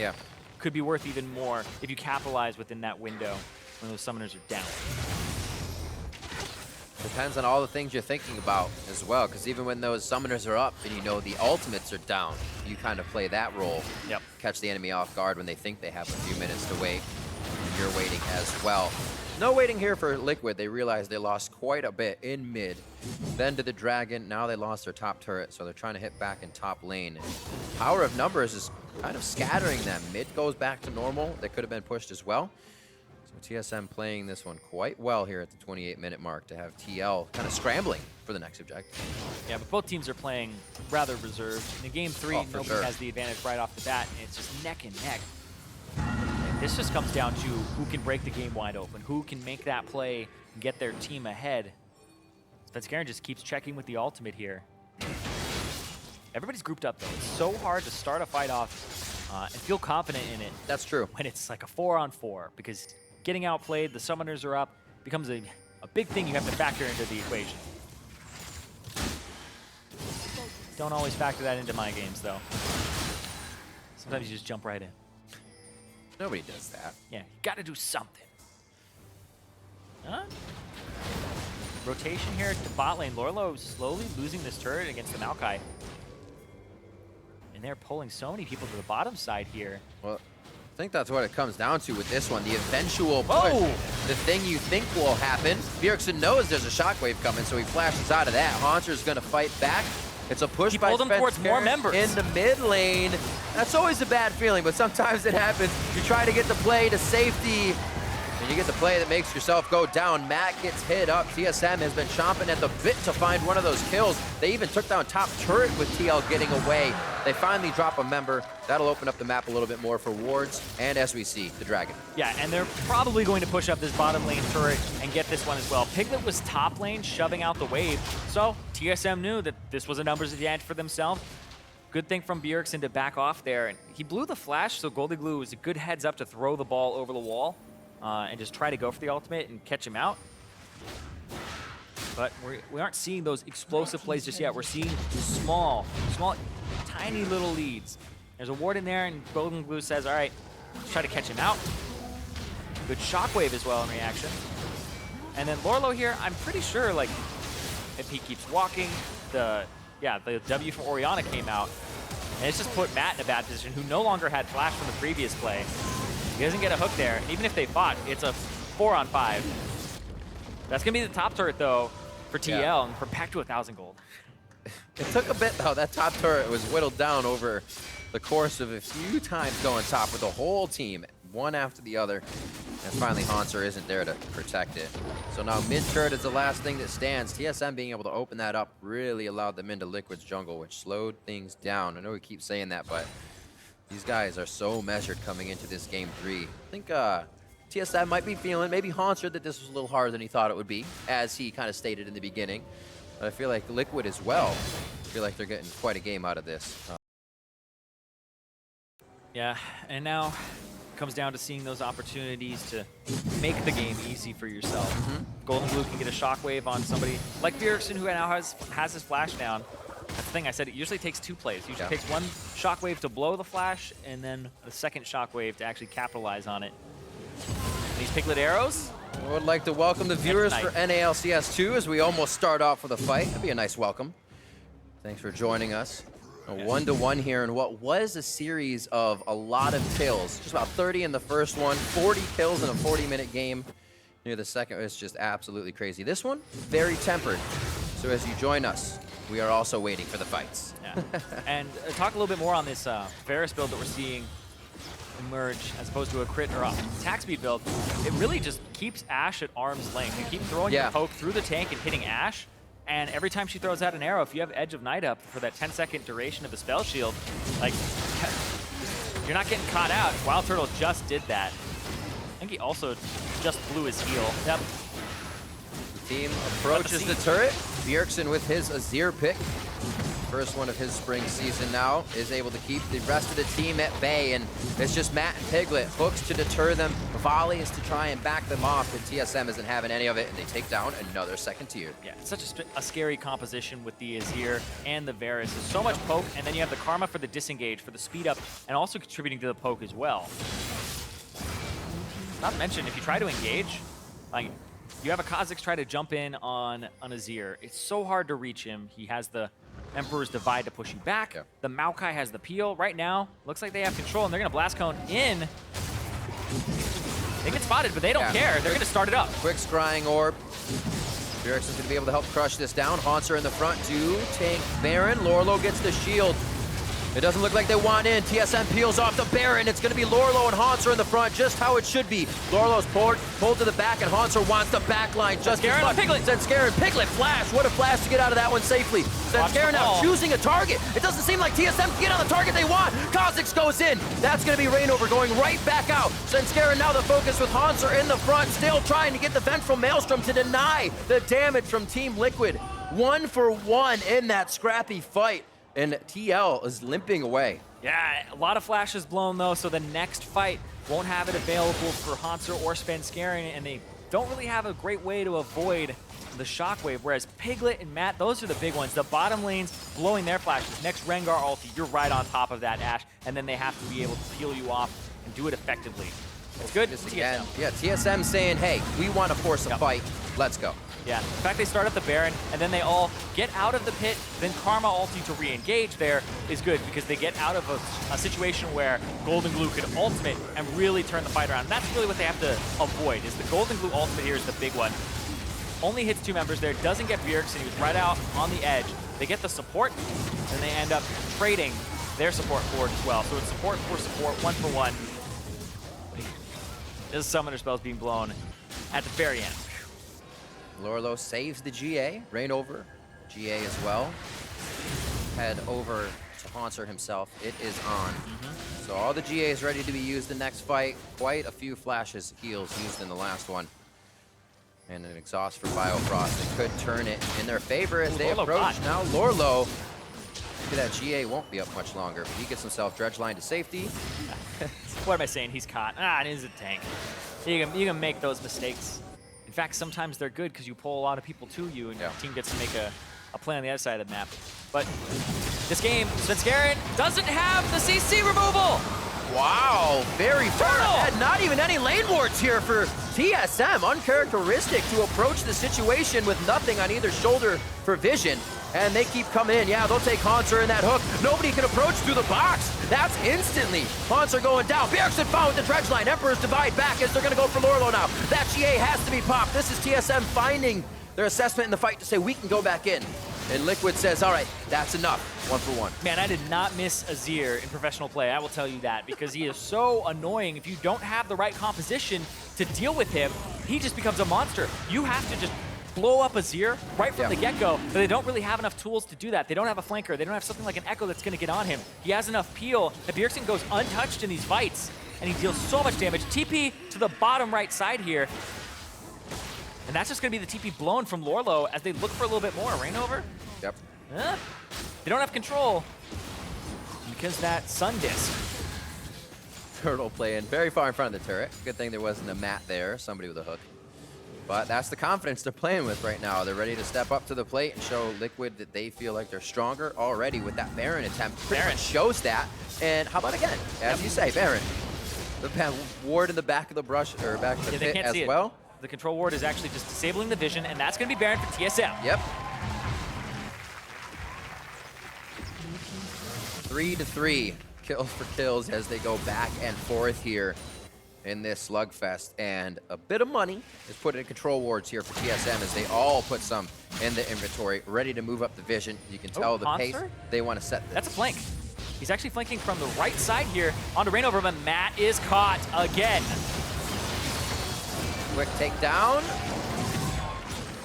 could be worth even more if you capitalize within that window when those summoners are down. Depends on all the things you're thinking about as well, because even when those summoners are up and you know the ultimates are down, you kind of play that role. Yep. Catch the enemy off guard when they think they have a few minutes to wait. And you're waiting as well. No waiting here for Liquid. They realized they lost quite a bit in mid. Then to the Dragon. Now they lost their top turret, so they're trying to hit back in top lane. Power of numbers is kind of scattering them. Mid goes back to normal. They could have been pushed as well. So TSM playing this one quite well here at the 28-minute mark to have TL kind of scrambling for the next objective. Yeah, but both teams are playing rather reserved. In game 3, nobody has the advantage right off the bat, and it's just neck and neck. And this just comes down to who can break the game wide open, who can make that play and get their team ahead. Svenskeren just keeps checking with the ultimate here. Everybody's grouped up, though. It's so hard to start a fight off and feel confident in it. That's true. When it's like a 4-on-4, because getting outplayed, the summoners are up, becomes a big thing you have to factor into the equation. Don't always factor that into my games, though. Sometimes you just jump right in. Nobody does that. Yeah, you gotta do something. Huh? Rotation here to bot lane. Lorlo slowly losing this turret against the Maokai. And they're pulling so many people to the bottom side here. Well, I think that's what it comes down to with this one. The eventual push. The thing you think will happen. Bjergsen knows there's a shockwave coming, so he flashes out of that. Haunter's going to fight back. It's a push by Svenskeren towards more members in the mid lane. That's always a bad feeling, but sometimes it happens. You try to get the play to safety, and you get the play that makes yourself go down. Matt gets hit up. TSM has been chomping at the bit to find one of those kills. They even took down top turret with TL getting away. They finally drop a member. That'll open up the map a little bit more for wards, and as we see, the Dragon. Yeah, and they're probably going to push up this bottom lane turret and get this one as well. Piglet was top lane, shoving out the wave, so TSM knew that this was a numbers advantage for themselves. Good thing from Bjergsen to back off there, and he blew the flash, so Golden Glue was a good heads up to throw the ball over the wall and just try to go for the ultimate and catch him out. But we aren't seeing those explosive plays just yet. We're seeing small, tiny little leads. There's a ward in there, and Golden Glue says, all right, let's try to catch him out. Good shockwave as well in reaction. And then Lorlo here, I'm pretty sure, like, if he keeps walking, the W from Orianna came out, and it's just put Matt in a bad position, who no longer had flash from the previous play. He doesn't get a hook there. Even if they fought, it's a 4-on-5. That's going to be the top turret, though, for TL, and for back to 1,000 gold. It took a bit, though. That top turret was whittled down over the course of a few times going top with the whole team, one after the other. And finally, Haunter isn't there to protect it. So now mid turret is the last thing that stands. TSM being able to open that up really allowed them into Liquid's jungle, which slowed things down. I know we keep saying that, but these guys are so measured coming into this game 3. I think TSM might be feeling, maybe Haunter, that this was a little harder than he thought it would be, as he kind of stated in the beginning. But I feel like Liquid as well. I feel like they're getting quite a game out of this. Yeah, and now it comes down to seeing those opportunities to make the game easy for yourself. Golden Glue can get a shockwave on somebody like Bjergsen, who now has his flash down. That's the thing I said. It usually takes 2 plays. It usually Yeah. takes 1 shockwave to blow the flash, and then the second shockwave to actually capitalize on it. These Piglet arrows. I would like to welcome the viewers night. for NALCS 2 as we almost start off with a fight. That'd be a nice welcome. Thanks for joining us. A 1-to-1 here in what was a series of a lot of kills. Just about 30 in the first one, 40 kills in a 40-minute game. Near the second, it's just absolutely crazy. This one, very tempered. So as you join us, we are also waiting for the fights. Yeah. And talk a little bit more on this Varus build that we're seeing emerge as opposed to a crit or attack speed build. It really just keeps Ashe at arm's length. You keep throwing your poke through the tank and hitting Ashe, and every time she throws out an arrow, if you have Edge of Night up for that 10-second duration of the spell shield, like, you're not getting caught out. Wild Turtle just did that. I think he also just blew his heal. Yep. The team approaches the turret. Bjergsen with his Azir pick. First one of his spring season now is able to keep the rest of the team at bay, and it's just Matt and Piglet. Hooks to deter them, volleys to try and back them off, and TSM isn't having any of it, and they take down another second tier. Yeah, it's such a scary composition with the Azir and the Varus. There's so much poke, and then you have the Karma for the disengage, for the speed up, and also contributing to the poke as well. Not to mention, if you try to engage, like, you have a Kha'Zix try to jump in on an Azir. It's so hard to reach him. He has the Emperor's Divide to push you back. Yeah. The Maokai has the peel. Right now, looks like they have control, and they're going to Blast Cone in. They get spotted, but they don't care. They're going to start it up. Quick scrying orb. Bjergsen's going to be able to help crush this down. Haunter in the front to tank Baron. Lorlo gets the shield. It doesn't look like they want in. TSM peels off the Baron. It's going to be Lorlo and Haunter in the front, just how it should be. Lorlo's pulled to the back, and Haunter wants the back line just as much. Piglet. Zenscarin, Piglet, flash. What a flash to get out of that one safely. Zenscarin now choosing a target. It doesn't seem like TSM can get on the target they want. Kha'Zix goes in. That's going to be Rainover going right back out. Zenscarin now the focus with Haunter in the front, still trying to get the vengeful Maelstrom to deny the damage from Team Liquid. 1 for 1 in that scrappy fight. And TL is limping away. Yeah, a lot of flashes blown though, so the next fight won't have it available for Haunter or Zenscarin, and they don't really have a great way to avoid the shockwave, whereas Piglet and Matt, those are the big ones. The bottom lanes blowing their flashes. Next Rengar ulti, you're right on top of that, Ashe, and then they have to be able to peel you off and do it effectively. It's good. Again, yeah, TSM saying, hey, we want to force a fight. Let's go. Yeah, in fact, they start up the Baron, and then they all get out of the pit, then Karma ulti to re-engage there is good, because they get out of a situation where Golden Glue could ultimate and really turn the fight around. And that's really what they have to avoid, is the Golden Glue ultimate here is the big one. Only hits 2 members there, doesn't get Bjergsen, he was right out on the edge. They get the support, and they end up trading their support forward as well. So it's support for support, 1 for 1. This Summoner spell's being blown at the very end. Lorlo saves the GA, Rainover, GA as well. Head over to Haunter himself. It is on. So all the GAs ready to be used the next fight. Quite a few flashes, heals used in the last one. And an exhaust for Biofrost that could turn it in their favor as they approach. Now Lorlo, that GA won't be up much longer. He gets himself dredge line to safety. What am I saying? He's caught. Ah, it is a tank. You can make those mistakes. In fact, sometimes they're good because you pull a lot of people to you, and your team gets to make a play on the other side of the map. But this game, Zenscarin doesn't have the CC removal. Wow, very far ahead. Not even any lane wards here for TSM. Uncharacteristic to approach the situation with nothing on either shoulder for vision. And they keep coming in. Yeah, they'll take Haunter in that hook. Nobody can approach through the box. That's instantly. Haunter going down. Bjergsen found with the dredge line. Emperor's Divide back as they're going to go for Lorlo now. That GA has to be popped. This is TSM finding their assessment in the fight to say, we can go back in. And Liquid says, all right, that's enough. 1 for 1. Man, I did not miss Azir in professional play. I will tell you that, because he is so annoying. If you don't have the right composition to deal with him, he just becomes a monster. You have to just blow up Azir right from the get-go, but they don't really have enough tools to do that. They don't have a flanker. They don't have something like an Echo that's going to get on him. He has enough peel that Bjergsen goes untouched in these fights, and he deals so much damage. TP to the bottom right side here. And that's just going to be the TP blown from Lorlo as they look for a little bit more. Rainover? Yep. They don't have control because that Sun Disc. Turtle playing very far in front of the turret. Good thing there wasn't a mat there. Somebody with a hook. But that's the confidence they're playing with right now. They're ready to step up to the plate and show Liquid that they feel like they're stronger already with that Baron attempt. Baron shows that. And how about again? As you say, Baron. The ward in the back of the brush, or back of the pit as well. The control ward is actually just disabling the vision, and that's going to be Baron for TSM. Yep. 3-3 kills for kills as they go back and forth here in this slugfest. And a bit of money is put in control wards here for TSM as they all put some in the inventory, ready to move up the vision. You can tell the pace they want to set this. That's a flank. He's actually flanking from the right side here onto Rainover, but Matt is caught again. Quick takedown.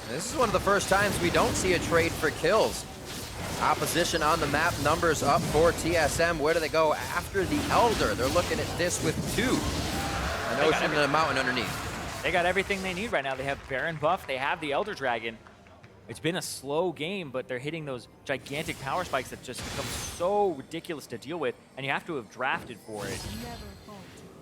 This is one of the first times we don't see a trade for kills. Opposition on the map, numbers up for TSM. Where do they go after the Elder? They're looking at this with 2. An Ocean and a Mountain underneath. They got everything they need right now. They have Baron buff, they have the Elder Dragon. It's been a slow game, but they're hitting those gigantic power spikes that just become so ridiculous to deal with, and you have to have drafted for it.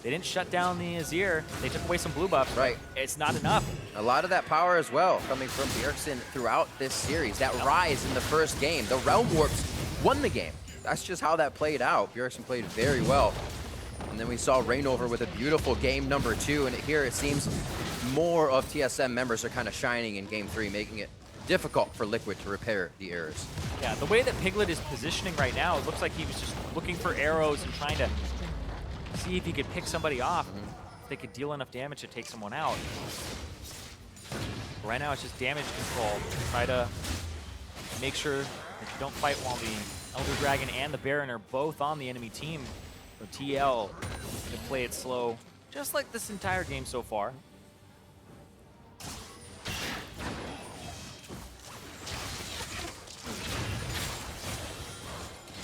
They didn't shut down the Azir. They took away some blue buff. Right. It's not enough. A lot of that power as well coming from Bjergsen throughout this series. That rise in the first game. The Realm Warps won the game. That's just how that played out. Bjergsen played very well. And then we saw Rainover with a beautiful game number 2. And here it seems more of TSM members are kind of shining in game 3, making it difficult for Liquid to repair the errors. Yeah, the way that Piglet is positioning right now, it looks like he was just looking for arrows and trying to see if he could pick somebody off. If they could deal enough damage to take someone out. But right now it's just damage control. Try to make sure that you don't fight while the Elder Dragon and the Baron are both on the enemy team. So TL can play it slow, just like this entire game so far.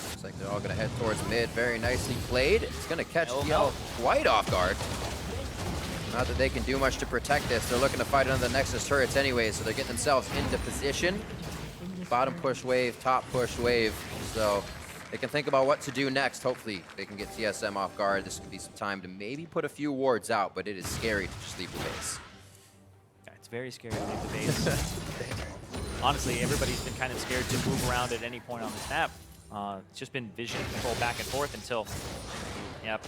Looks like they're all going to head towards mid. Very nicely played. It's going to catch TL quite off guard. Not that they can do much to protect this. They're looking to fight under the Nexus turrets anyway, so they're getting themselves into position. Bottom push wave, top push wave. So they can think about what to do next. Hopefully they can get TSM off guard. This could be some time to maybe put a few wards out, but it is scary to just leave the base. Yeah, it's very scary to leave the base. Honestly, everybody's been kind of scared to move around at any point on this map. It's just been vision control back and forth until, yep.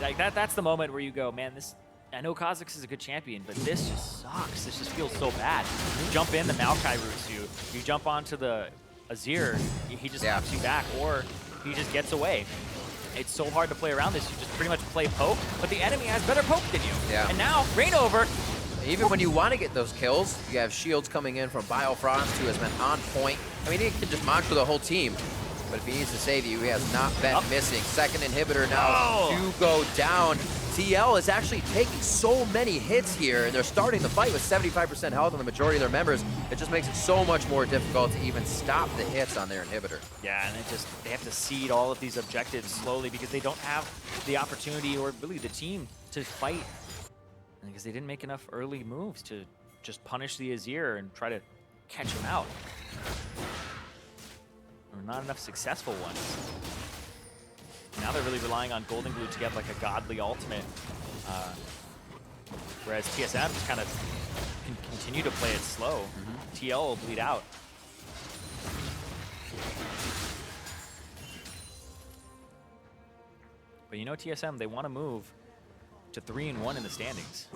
Like that's the moment where you go, man, this, I know Kha'Zix is a good champion, but this just sucks. This just feels so bad. You jump in, the Maokai roots you. You jump onto the Azir, he just knocks you back, or he just gets away. It's so hard to play around this. You just pretty much play poke, but the enemy has better poke than you. Yeah. And now, Rainover. Even when you want to get those kills, you have shields coming in from Biofrost, who has been on point. I mean, he can just mantra the whole team. But if he needs to save you, he has not been missing. Second inhibitor now to go down. TL is actually taking so many hits here, and they're starting the fight with 75% health on the majority of their members. It just makes it so much more difficult to even stop the hits on their inhibitor. Yeah, and they have to seed all of these objectives slowly because they don't have the opportunity or really the team to fight. Because they didn't make enough early moves to just punish the Azir and try to catch him out. Or not enough successful ones. Now they're really relying on Golden Glue to get like a godly ultimate. Whereas TSM just kind of can continue to play it slow. TL will bleed out. But you know TSM, they want to move to 3-1 in the standings.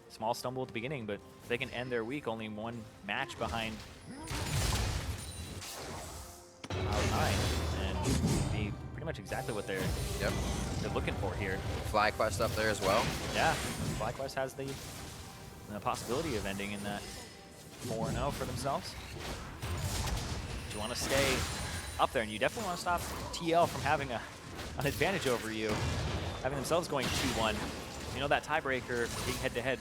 Small stumble at the beginning, but if they can end their week only one match behind Cloud9, and be pretty much exactly what they're looking for here. FlyQuest up there as well. Yeah, FlyQuest has the possibility of ending in that 4-0 for themselves. But you want to stay up there, and you definitely want to stop TL from having an advantage over you, having themselves going 2-1. You know that tiebreaker being head-to-head.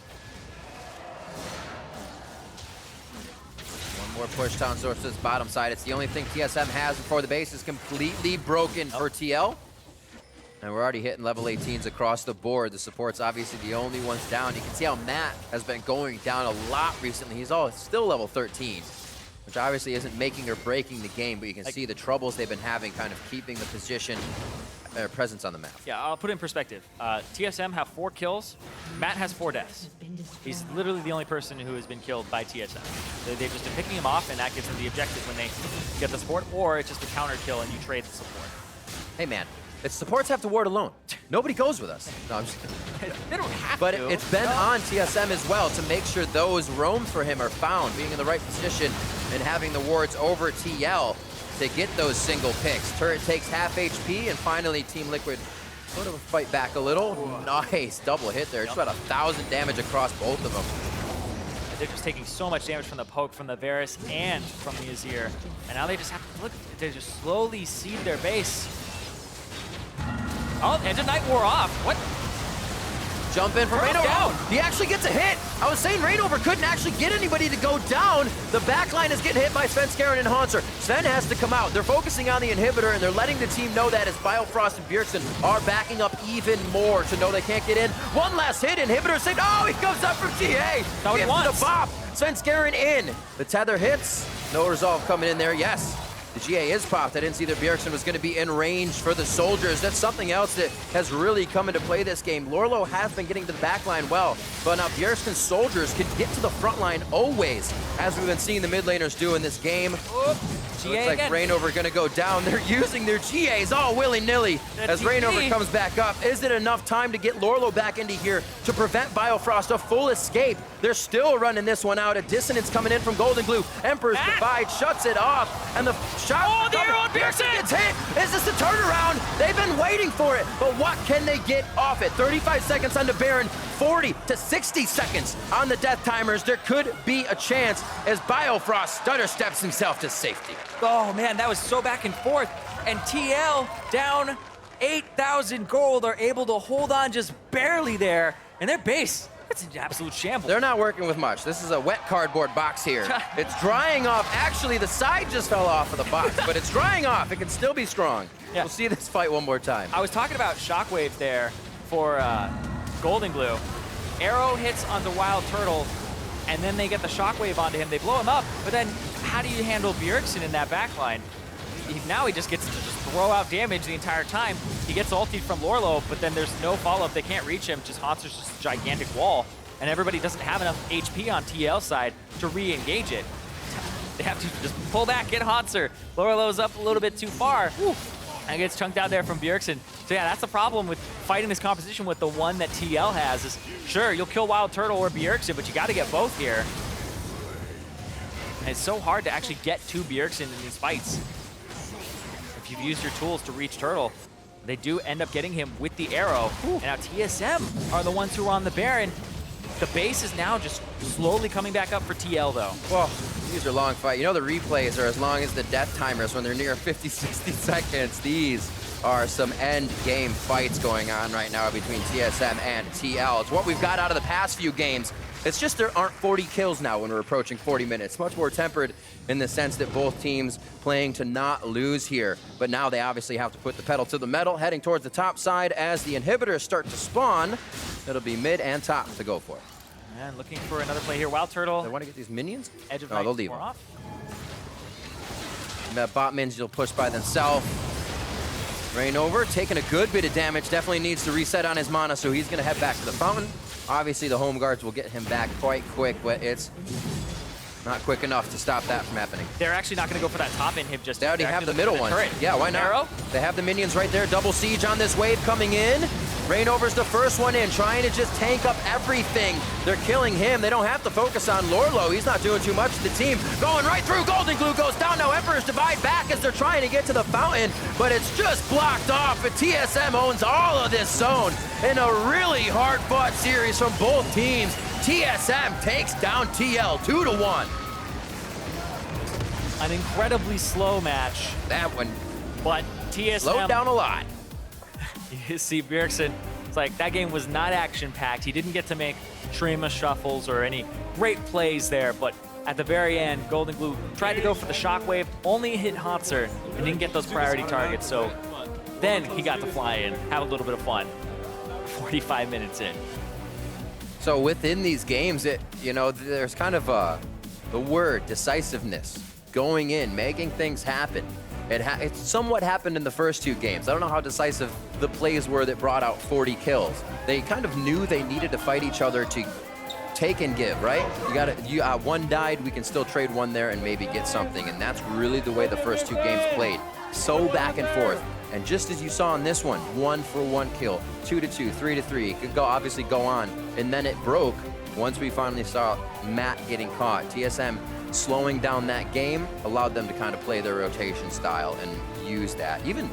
One more push down towards this bottom side. It's the only thing TSM has before the base is completely broken for TL. And we're already hitting level 18s across the board. The support's obviously the only ones down. You can see how Matt has been going down a lot recently. He's still level 13, which obviously isn't making or breaking the game, but you can see the troubles they've been having kind of keeping the position. presence on the map. Yeah, I'll put it in perspective. TSM have 4 kills. Matt has 4 deaths. He's literally the only person who has been killed by TSM. They've just been picking him off, and that gives them the objective when they get the support, or it's just a counter kill and you trade the support. Hey, man. It's supports have to ward alone. Nobody goes with us. No, I'm just kidding. They don't have But to. it's been on TSM as well to make sure those roams for him are found, being in the right position and having the wards over TL to get those single picks. Turret takes half HP, and finally Team Liquid sort of fight back a little. Nice double hit there. It's about 1,000 damage across both of them. They're just taking so much damage from the poke, from the Varus, and from the Azir. And now they just have to look, they just slowly seed their base. Oh, Edge of Night wore off. What? Jump in from Turtle Rainover. down. Oh, he actually gets a hit. I was saying Rainover couldn't actually get anybody to go down. The backline is getting hit by Sven, Skaren, and Haunter. Sven has to come out. They're focusing on the inhibitor, and they're letting the team know that as Biofrost and Bjergsen are backing up even more to know they can't get in. One last hit, inhibitor saved. Oh, he comes up from TA. That's what he wants. The bop. Sven, Skaren in. The tether hits. No resolve coming in there. Yes. The GA is popped. I didn't see that Bjergsen was going to be in range for the soldiers. That's something else that has really come into play this game. Lorlo has been getting to the back line well, but now Bjergsen's soldiers can get to the front line always, as we've been seeing the mid laners do in this game. GA Looks like again. Rainover going to go down. They're using their GAs all willy-nilly as Rainover comes back up. Is it enough time to get Lorlo back into here to prevent Biofrost a full escape? They're still running this one out. A dissonance coming in from Golden Glue. Emperor's Divide shuts it off, and the shot. Oh, the arrow on Bjergsen! Gets hit. Is this the turnaround? They've been waiting for it, but what can they get off it? 35 seconds on the Baron, 40 to 60 seconds on the death timers. There could be a chance as Biofrost stutter steps himself to safety. Oh man, that was so back and forth. And TL down 8,000 gold are able to hold on just barely there. And their base, it's an absolute shambles. They're not working with much. This is a wet cardboard box here. It's drying off. Actually, the side just fell off of the box, but it's drying off. It can still be strong. Yeah. We'll see this fight one more time. I was talking about Shockwave there for Golden Glue. Arrow hits onto Wild Turtle, and then they get the Shockwave onto him. They blow him up, but then how do you handle Bjergsen in that backline? Now he just gets to just throw out damage the entire time. He gets ultied from Lorlo, but then there's no follow-up. They can't reach him. Just Haunter's just a gigantic wall, and everybody doesn't have enough HP on TL side to re-engage it. They have to just pull back, get Haunter. Lorlo's up a little bit too far. Whew. And gets chunked out there from Bjergsen. So yeah, that's the problem with fighting this composition with the one that TL has is, sure, you'll kill Wild Turtle or Bjergsen, but you got to get both here. And it's so hard to actually get to Bjergsen in these fights. If you've used your tools to reach Turtle, they do end up getting him with the arrow. And now TSM are the ones who are on the Baron. The base is now just slowly coming back up for TL though. Well, these are long fights. You know the replays are as long as the death timers when they're near 50, 60 seconds. These are some end game fights going on right now between TSM and TL. It's what we've got out of the past few games. It's just there aren't 40 kills now when we're approaching 40 minutes. Much more tempered in the sense that both teams playing to not lose here. But now they obviously have to put the pedal to the metal, heading towards the top side as the inhibitors start to spawn. It'll be mid and top to go for it. And looking for another play here. Wild Turtle. They want to get these minions? Edge of No, Night they'll leave more them. off. And that bot minions will push by themselves. Rainover taking a good bit of damage. Definitely needs to reset on his mana, so he's going to head back to the fountain. Obviously, the home guards will get him back quite quick, but it's not quick enough to stop that from happening. They're actually not going to go for that top inhib just They already yet. have the They're middle looking one. for the turret. Yeah, why not? Arrow? They have the minions right there. Double siege on this wave coming in. Rainover's the first one in, trying to just tank up everything. They're killing him. They don't have to focus on Lorlo. He's not doing too much to the team. Going right through. Golden Glue goes down. Now Emperor's Divide back as they're trying to get to the fountain, but it's just blocked off. And TSM owns all of this zone in a really hard-fought series from both teams. TSM takes down TL 2-1. An incredibly slow match, That one but TSM... slowed down a lot. You see Bjergsen, it's like that game was not action-packed. He didn't get to make Trima shuffles or any great plays there, but at the very end, Golden Glue tried to go for the Shockwave, only hit Haunter, and didn't get those priority targets, so then he got to fly in, have a little bit of fun. 45 minutes in. So within these games, there's kind of the word decisiveness, going in, making things happen. It somewhat happened in the first 2 games. I don't know how decisive the plays were that brought out 40 kills. They kind of knew they needed to fight each other to take and give, right? One died, we can still trade one there and maybe get something, and that's really the way the first 2 games played. So back and forth. And just as you saw in this one, 1-for-1 kill, 2-2, 3-3, it could obviously go on, and then it broke once we finally saw Matt getting caught. TSM slowing down that game allowed them to kind of play their rotation style and use that. Even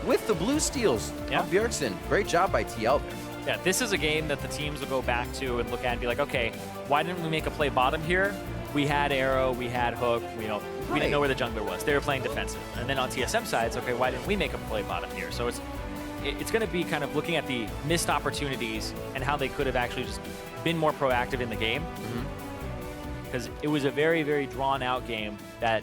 with the blue steals, Bjergsen, great job by TL there. Yeah, this is a game that the teams will go back to and look at and be like, okay, why didn't we make a play bottom here? We had arrow, we had hook, we didn't know where the jungler was. They were playing defensive. And then on TSM side, it's okay, why didn't we make a play bottom here? So it's going to be kind of looking at the missed opportunities and how they could have actually just been more proactive in the game. Because it was a very, very drawn-out game that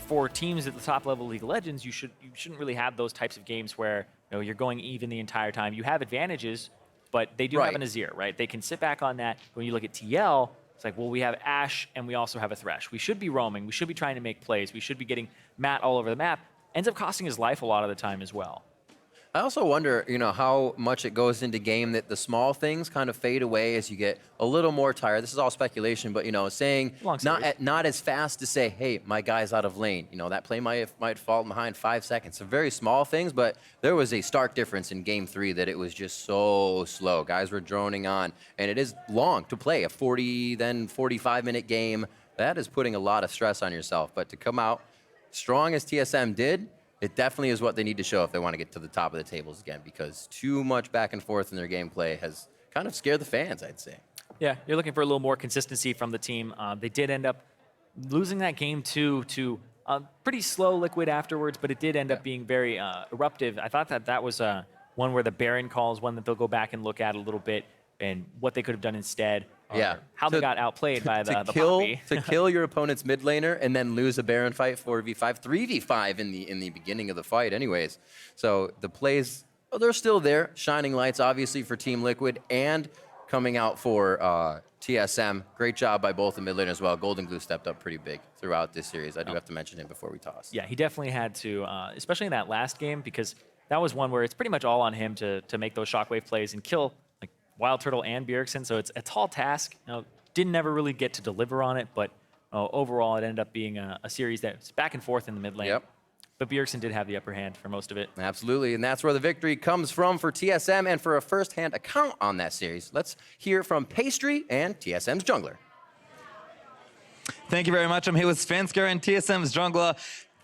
for teams at the top level of League of Legends, you shouldn't really have those types of games where you're going even the entire time. You have advantages, but they do have an Azir, right? They can sit back on that. When you look at TL, it's like, well, we have Ashe and we also have a Thresh. We should be roaming. We should be trying to make plays. We should be getting Matt all over the map. Ends up costing his life a lot of the time as well. I also wonder, how much it goes into game that the small things kind of fade away as you get a little more tired. This is all speculation, but saying not as fast to say, hey, my guy's out of lane. That play might fall behind 5 seconds. So very small things, but there was a stark difference in game 3 that it was just so slow. Guys were droning on, and it is long to play a 40 then 45-minute game. That is putting a lot of stress on yourself. But to come out strong as TSM did, it definitely is what they need to show if they want to get to the top of the tables again, because too much back and forth in their gameplay has kind of scared the fans, I'd say. Yeah, you're looking for a little more consistency from the team. They did end up losing that game to pretty slow Liquid afterwards, but it did end up being very eruptive. I thought that was one where the Baron call is one that they'll go back and look at a little bit and what they could have done instead. How they got outplayed by the Poppy. To kill your opponent's mid laner and then lose a Baron fight 4v5, 3v5 in the beginning of the fight anyways. So the plays, they're still there. Shining lights, obviously, for Team Liquid and coming out for TSM. Great job by both the mid laners as well. Golden Glue stepped up pretty big throughout this series. I do have to mention him before we toss. Yeah, he definitely had to, especially in that last game, because that was one where it's pretty much all on him to make those shockwave plays and kill Wild Turtle and Bjergsen, so it's a tall task. Didn't ever really get to deliver on it, but overall it ended up being a series that's back and forth in the mid lane. Yep. But Bjergsen did have the upper hand for most of it. Absolutely, and that's where the victory comes from for TSM, and for a first-hand account on that series, let's hear from Pastry and TSM's jungler. Thank you very much. I'm here with Svenska and TSM's jungler.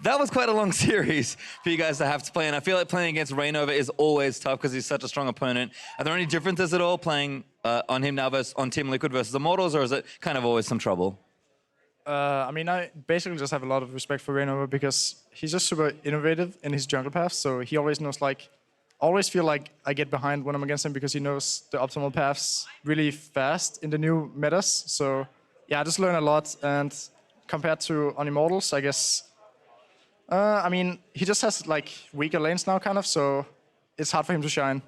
That was quite a long series for you guys to have to play, and I feel like playing against Rainova is always tough because he's such a strong opponent. Are there any differences at all playing on him now on Team Liquid versus Immortals, or is it kind of always some trouble? I basically just have a lot of respect for Rainova because he's just super innovative in his jungle path, so he always knows, always feel like I get behind when I'm against him because he knows the optimal paths really fast in the new metas. So yeah, I just learn a lot, and compared to on Immortals, I guess, he just has weaker lanes now, kind of, so it's hard for him to shine.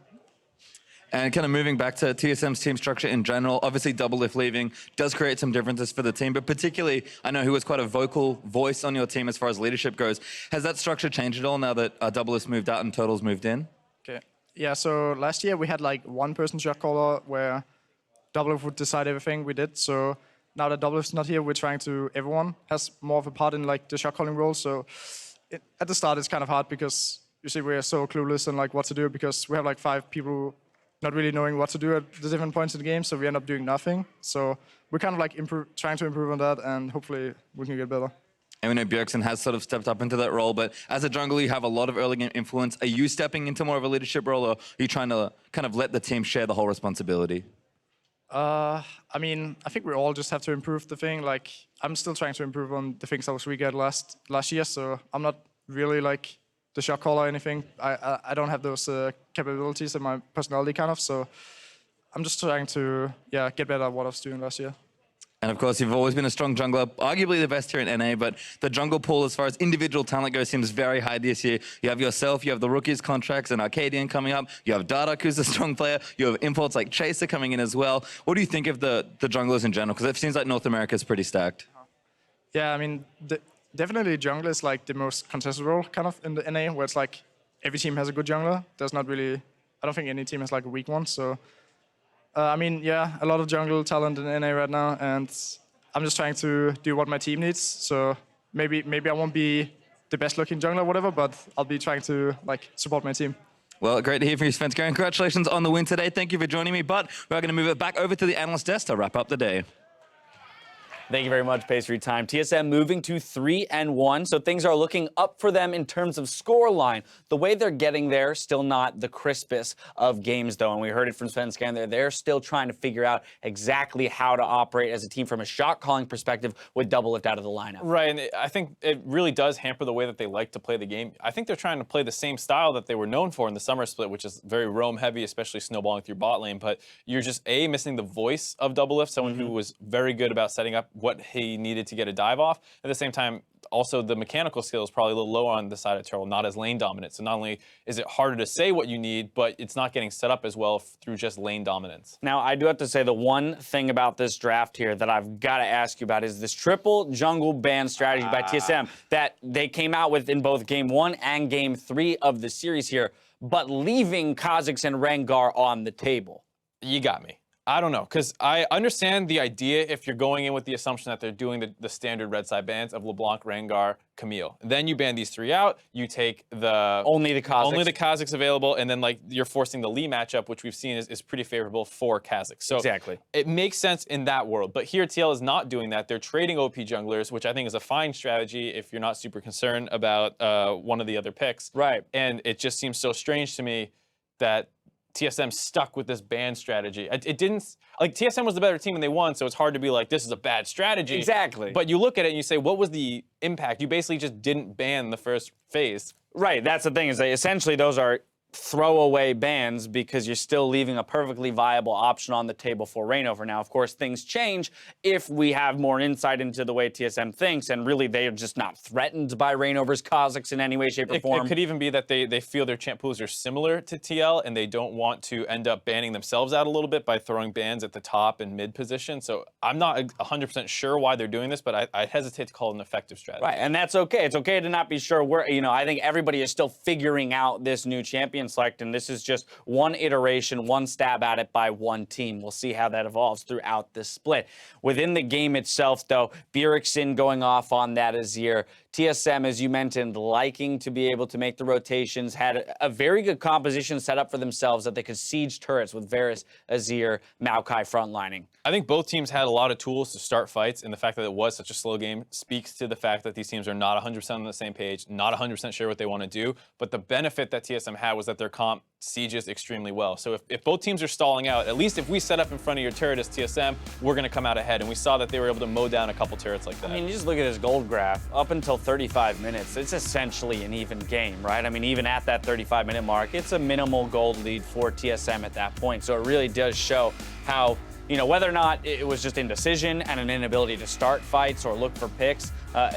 And kind of moving back to TSM's team structure in general, obviously Doublelift leaving does create some differences for the team, but particularly, I know he was quite a vocal voice on your team as far as leadership goes. Has that structure changed at all now that Doublelift moved out and Total's moved in? Okay. Yeah, so last year we had one person shot caller where Doublelift would decide everything we did, so now that Doublelift's not here, we're trying to, everyone has more of a part in the shot calling role, so at the start it's kind of hard because you see we're so clueless on what to do because we have 5 people not really knowing what to do at the different points in the game, so we end up doing nothing. So we're kind of trying to improve on that, and hopefully we can get better. And we know Bjergsen has sort of stepped up into that role, but as a jungler, you have a lot of early game influence. Are you stepping into more of a leadership role, or are you trying to kind of let the team share the whole responsibility? I think we all just have to improve the thing. I'm still trying to improve on the things I was weak at last year, so I'm not really the shot caller or anything. I don't have those capabilities in my personality, kind of, so I'm just trying to get better at what I was doing last year. And of course, you've always been a strong jungler, arguably the best here in NA, but the jungle pool, as far as individual talent goes, seems very high this year. You have yourself, you have the rookies contracts and Arcadian coming up, you have Dardoch, who's a strong player, you have imports like Chaser coming in as well. What do you think of the junglers in general? Because it seems like North America is pretty stacked. Yeah, definitely jungler is like the most contested role kind of in the NA, where it's like every team has a good jungler. There's not really, I don't think any team has like a weak one. So, I mean, yeah, a lot of jungle talent in NA right now, and I'm just trying to do what my team needs. So maybe I won't be the best looking jungler or whatever, but I'll be trying to like support my team. Well, great to hear from you, Svenska. Congratulations on the win today. Thank you for joining me, but we're going to move it back over to the analyst desk to wrap up the day. Thank you very much, Pace, for your time. TSM moving to 3-1, so things are looking up for them in terms of scoreline. The way they're getting there, still not the crispest of games, though, and we heard it from Svenska there. They're still trying to figure out exactly how to operate as a team from a shot-calling perspective with Doublelift out of the lineup. Right, and I think it really does hamper the way that they like to play the game. I think they're trying to play the same style that they were known for in the summer split, which is very roam-heavy, especially snowballing through bot lane, but you're just, missing the voice of Doublelift, someone who was very good about setting up what he needed to get a dive off. At the same time, also the mechanical skill is probably a little lower on the side of Turtle, not as lane dominant. So not only is it harder to say what you need, but it's not getting set up as well through just lane dominance. Now, I do have to say the one thing about this draft here that I've got to ask you about is this triple jungle ban strategy by TSM that they came out with in both Game 1 and Game 3 of the series here, but leaving Kha'Zix and Rengar on the table. You got me. I don't know, because I understand the idea if you're going in with the assumption that they're doing the standard red side bans of LeBlanc, Rengar, Camille. Then you ban these three out, you take only the Kha'Zix available, and then like you're forcing the Lee matchup, which we've seen is pretty favorable for Kha'Zix. So exactly. It makes sense in that world. But here TL is not doing that. They're trading OP junglers, which I think is a fine strategy if you're not super concerned about one of the other picks. Right. And it just seems so strange to me that TSM stuck with this ban strategy. It didn't, like, TSM was the better team and they won, so it's hard to be like, this is a bad strategy. Exactly. But you look at it and you say, what was the impact? You basically just didn't ban the first phase. Right, that's the thing, is that essentially those are throwaway bans because you're still leaving a perfectly viable option on the table for Reignover. Now, of course, things change if we have more insight into the way TSM thinks, and really they're just not threatened by Reignover's Kha'Zix in any way, shape, or form. It could even be that they feel their champ pools are similar to TL, and they don't want to end up banning themselves out a little bit by throwing bans at the top and mid position. So I'm not 100% sure why they're doing this, but I hesitate to call it an effective strategy. Right, and that's okay. It's okay to not be sure. I think everybody is still figuring out this new champion select, and this is just one iteration, one stab at it by one team. We'll see how that evolves throughout this split. Within the game itself, though, Bjergsen going off on that Azir. TSM, as you mentioned, liking to be able to make the rotations, had a very good composition set up for themselves that they could siege turrets with Varus, Azir, Maokai frontlining. I think both teams had a lot of tools to start fights, and the fact that it was such a slow game speaks to the fact that these teams are not 100% on the same page, not 100% sure what they want to do, but the benefit that TSM had was that their comp sieges extremely well. So if both teams are stalling out, at least if we set up in front of your turret as TSM, we're going to come out ahead, and we saw that they were able to mow down a couple turrets like that. I mean, you just look at his gold graph. Up until 35 minutes, it's essentially an even game, right? I mean, even at that 35-minute mark, it's a minimal gold lead for TSM at that point. So it really does show how, whether or not it was just indecision and an inability to start fights or look for picks,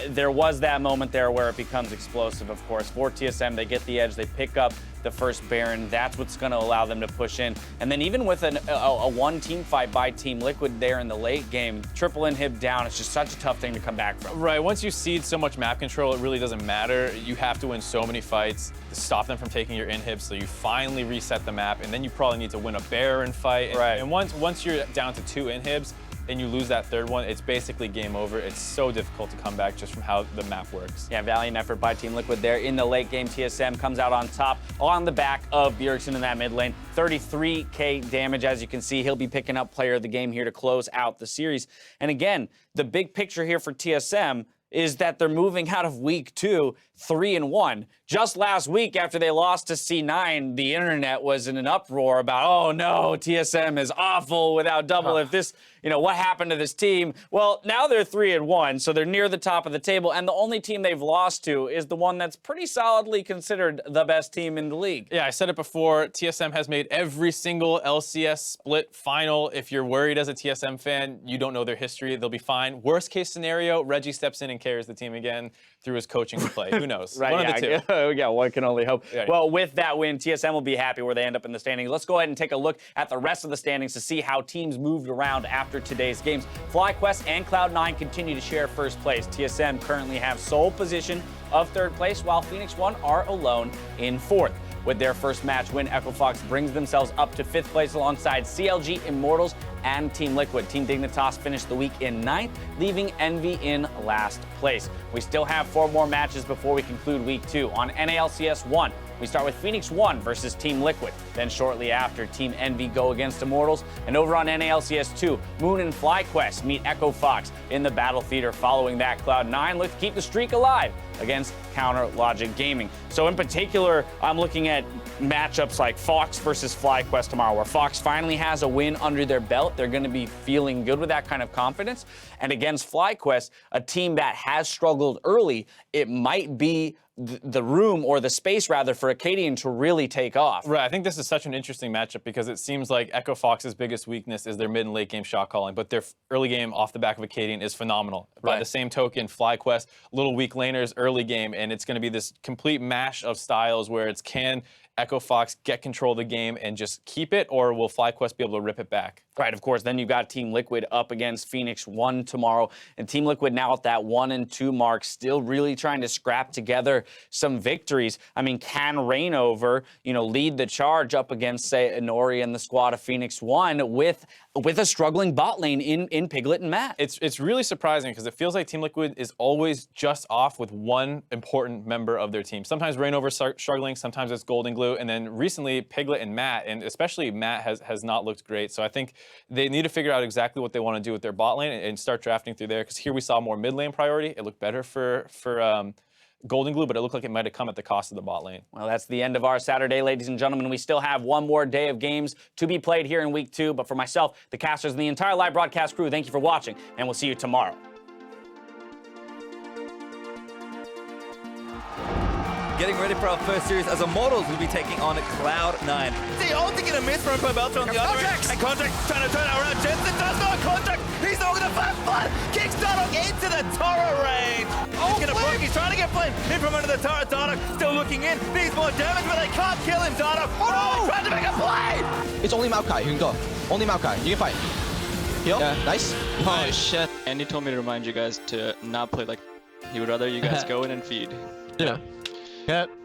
there was that moment there where it becomes explosive, of course. For TSM, they get the edge, they pick up the first Baron. That's what's going to allow them to push in. And then even with a one-team fight by Team Liquid there in the late game, triple inhib down, it's just such a tough thing to come back from. Right, once you cede so much map control, it really doesn't matter. You have to win so many fights to stop them from taking your inhibs, so you finally reset the map, and then you probably need to win a Baron fight. And, right. And once you're down to 2 inhibs, and you lose that third one, it's basically game over. It's so difficult to come back just from how the map works. Yeah, valiant effort by Team Liquid there in the late game. TSM comes out on top on the back of Bjergsen in that mid lane. 33k damage, as you can see. He'll be picking up player of the game here to close out the series. And again, the big picture here for TSM is that they're moving out of week 2 3-1. Just last week, after they lost to C9, the internet was in an uproar about, oh no, TSM is awful without double. If this, what happened to this team? Well, now they're 3-1, so they're near the top of the table, and the only team they've lost to is the one that's pretty solidly considered the best team in the league. Yeah, I said it before, TSM has made every single LCS split final. If you're worried as a TSM fan, you don't know their history, they'll be fine. Worst case scenario, Reggie steps in and carries the team again through his coaching and play. Who knows? Right, One of the two. Yeah, one can only hope. Yeah. Well, with that win, TSM will be happy where they end up in the standings. Let's go ahead and take a look at the rest of the standings to see how teams moved around after today's games. FlyQuest and Cloud9 continue to share first place. TSM currently have sole position of third place, while Phoenix1 are alone in fourth. With their first match win, EchoFox brings themselves up to fifth place alongside CLG Immortals and Team Liquid. Team Dignitas finished the week in ninth, leaving Envy in last place. We still have 4 more matches before we conclude week 2. On NALCS1, we start with Phoenix1 versus Team Liquid. Then shortly after, Team Envy go against Immortals. And over on NALCS2, Moon and FlyQuest meet EchoFox in the Battle Theater. Following that, Cloud9 look to keep the streak alive against Counter Logic Gaming. So in particular, I'm looking at matchups like Fox versus FlyQuest tomorrow, where Fox finally has a win under their belt. They're going to be feeling good with that kind of confidence. And against FlyQuest, a team that has struggled early, it might be the room, or the space rather, for Acadian to really take off. Right, I think this is such an interesting matchup because it seems like Echo Fox's biggest weakness is their mid and late game shot calling, but their early game off the back of Acadian is phenomenal. By the same token, FlyQuest, little weak laners early game, and it's going to be this complete mash of styles where it's can Echo Fox get control of the game and just keep it, or will FlyQuest be able to rip it back? Right, of course. Then you've got Team Liquid up against Phoenix1 tomorrow. And Team Liquid now at that 1 and 2 mark, still really trying to scrap together some victories. I mean, can Rainover, lead the charge up against, say, Inori and the squad of Phoenix1 with a struggling bot lane in Piglet and Matt? It's really surprising because it feels like Team Liquid is always just off with one important member of their team. Sometimes Rainover's struggling, sometimes it's Golden Glue, and then recently Piglet and Matt, and especially Matt has not looked great. So I think they need to figure out exactly what they want to do with their bot lane and start drafting through there, because here we saw more mid lane priority. It looked better for Golden Glue, but it looked like it might have come at the cost of the bot lane. Well, that's the end of our Saturday, ladies and gentlemen. We still have one more day of games to be played here in week 2. But for myself, the casters, and the entire live broadcast crew, thank you for watching, and we'll see you tomorrow. Getting ready for our first series as Immortals will be taking on Cloud9. The ulti gonna miss from Belter on the other end. And Contact trying to turn it around. Jensen does not contact. He's not gonna find blood. Kicks Dardock into the turret range. He's gonna block. He's trying to get flame in from under the turret. Dardock still looking in. Needs more damage, but they can't kill him. Dardock. Oh, trying to make a play. It's only Maokai, you can go. Only Maokai, you can fight. Heal? Yeah, nice. Oh shit. Andy told me to remind you guys to not play like he would rather you guys go in and feed. Yeah.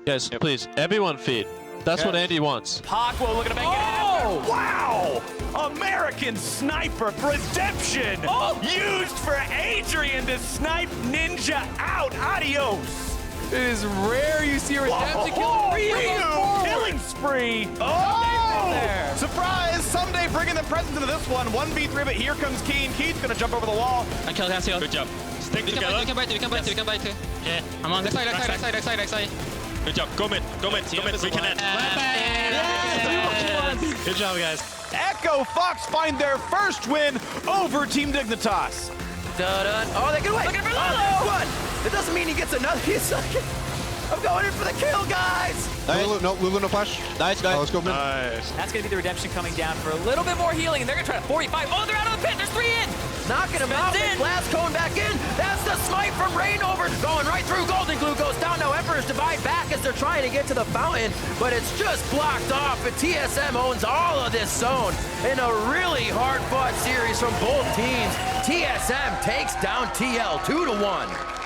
Guys, please, everyone feed. That's what Andy wants. Parkwell looking to make it happen. Wow! American Sniper Redemption! Used for Adrian to snipe Ninja out. Adios! It is rare you see Redemption kill Ryu killing spree! Oh! Surprise! Someday bringing the presence into this one. 1v3, but here comes Keen. Keen's gonna jump over the wall. I killed Hassio. Good job. Stick together. We can bite too. Yeah, I'm on. Next side. Good job. Go mid. We can end. Good job, guys. Echo Fox find their first win over Team Dignitas. Dun-dun. Oh, they get away. Looking for Lulu. It doesn't mean he gets another. He's like, I'm going in for the kill, guys. Nice. Lulu no flash. Nice, guys. Let's go mid. Nice. That's going to be the Redemption coming down for a little bit more healing, and they're going to try to 45. Oh, they're out of the pit. There's 3 in. Knocking him out. Blast going back in. That's the smite from Rainover. Going right through. Golden Glue goes down. Now Emperor's Divide back as they're trying to get to the fountain, but it's just blocked off. And TSM owns all of this zone in a really hard-fought series from both teams. TSM takes down TL 2-1.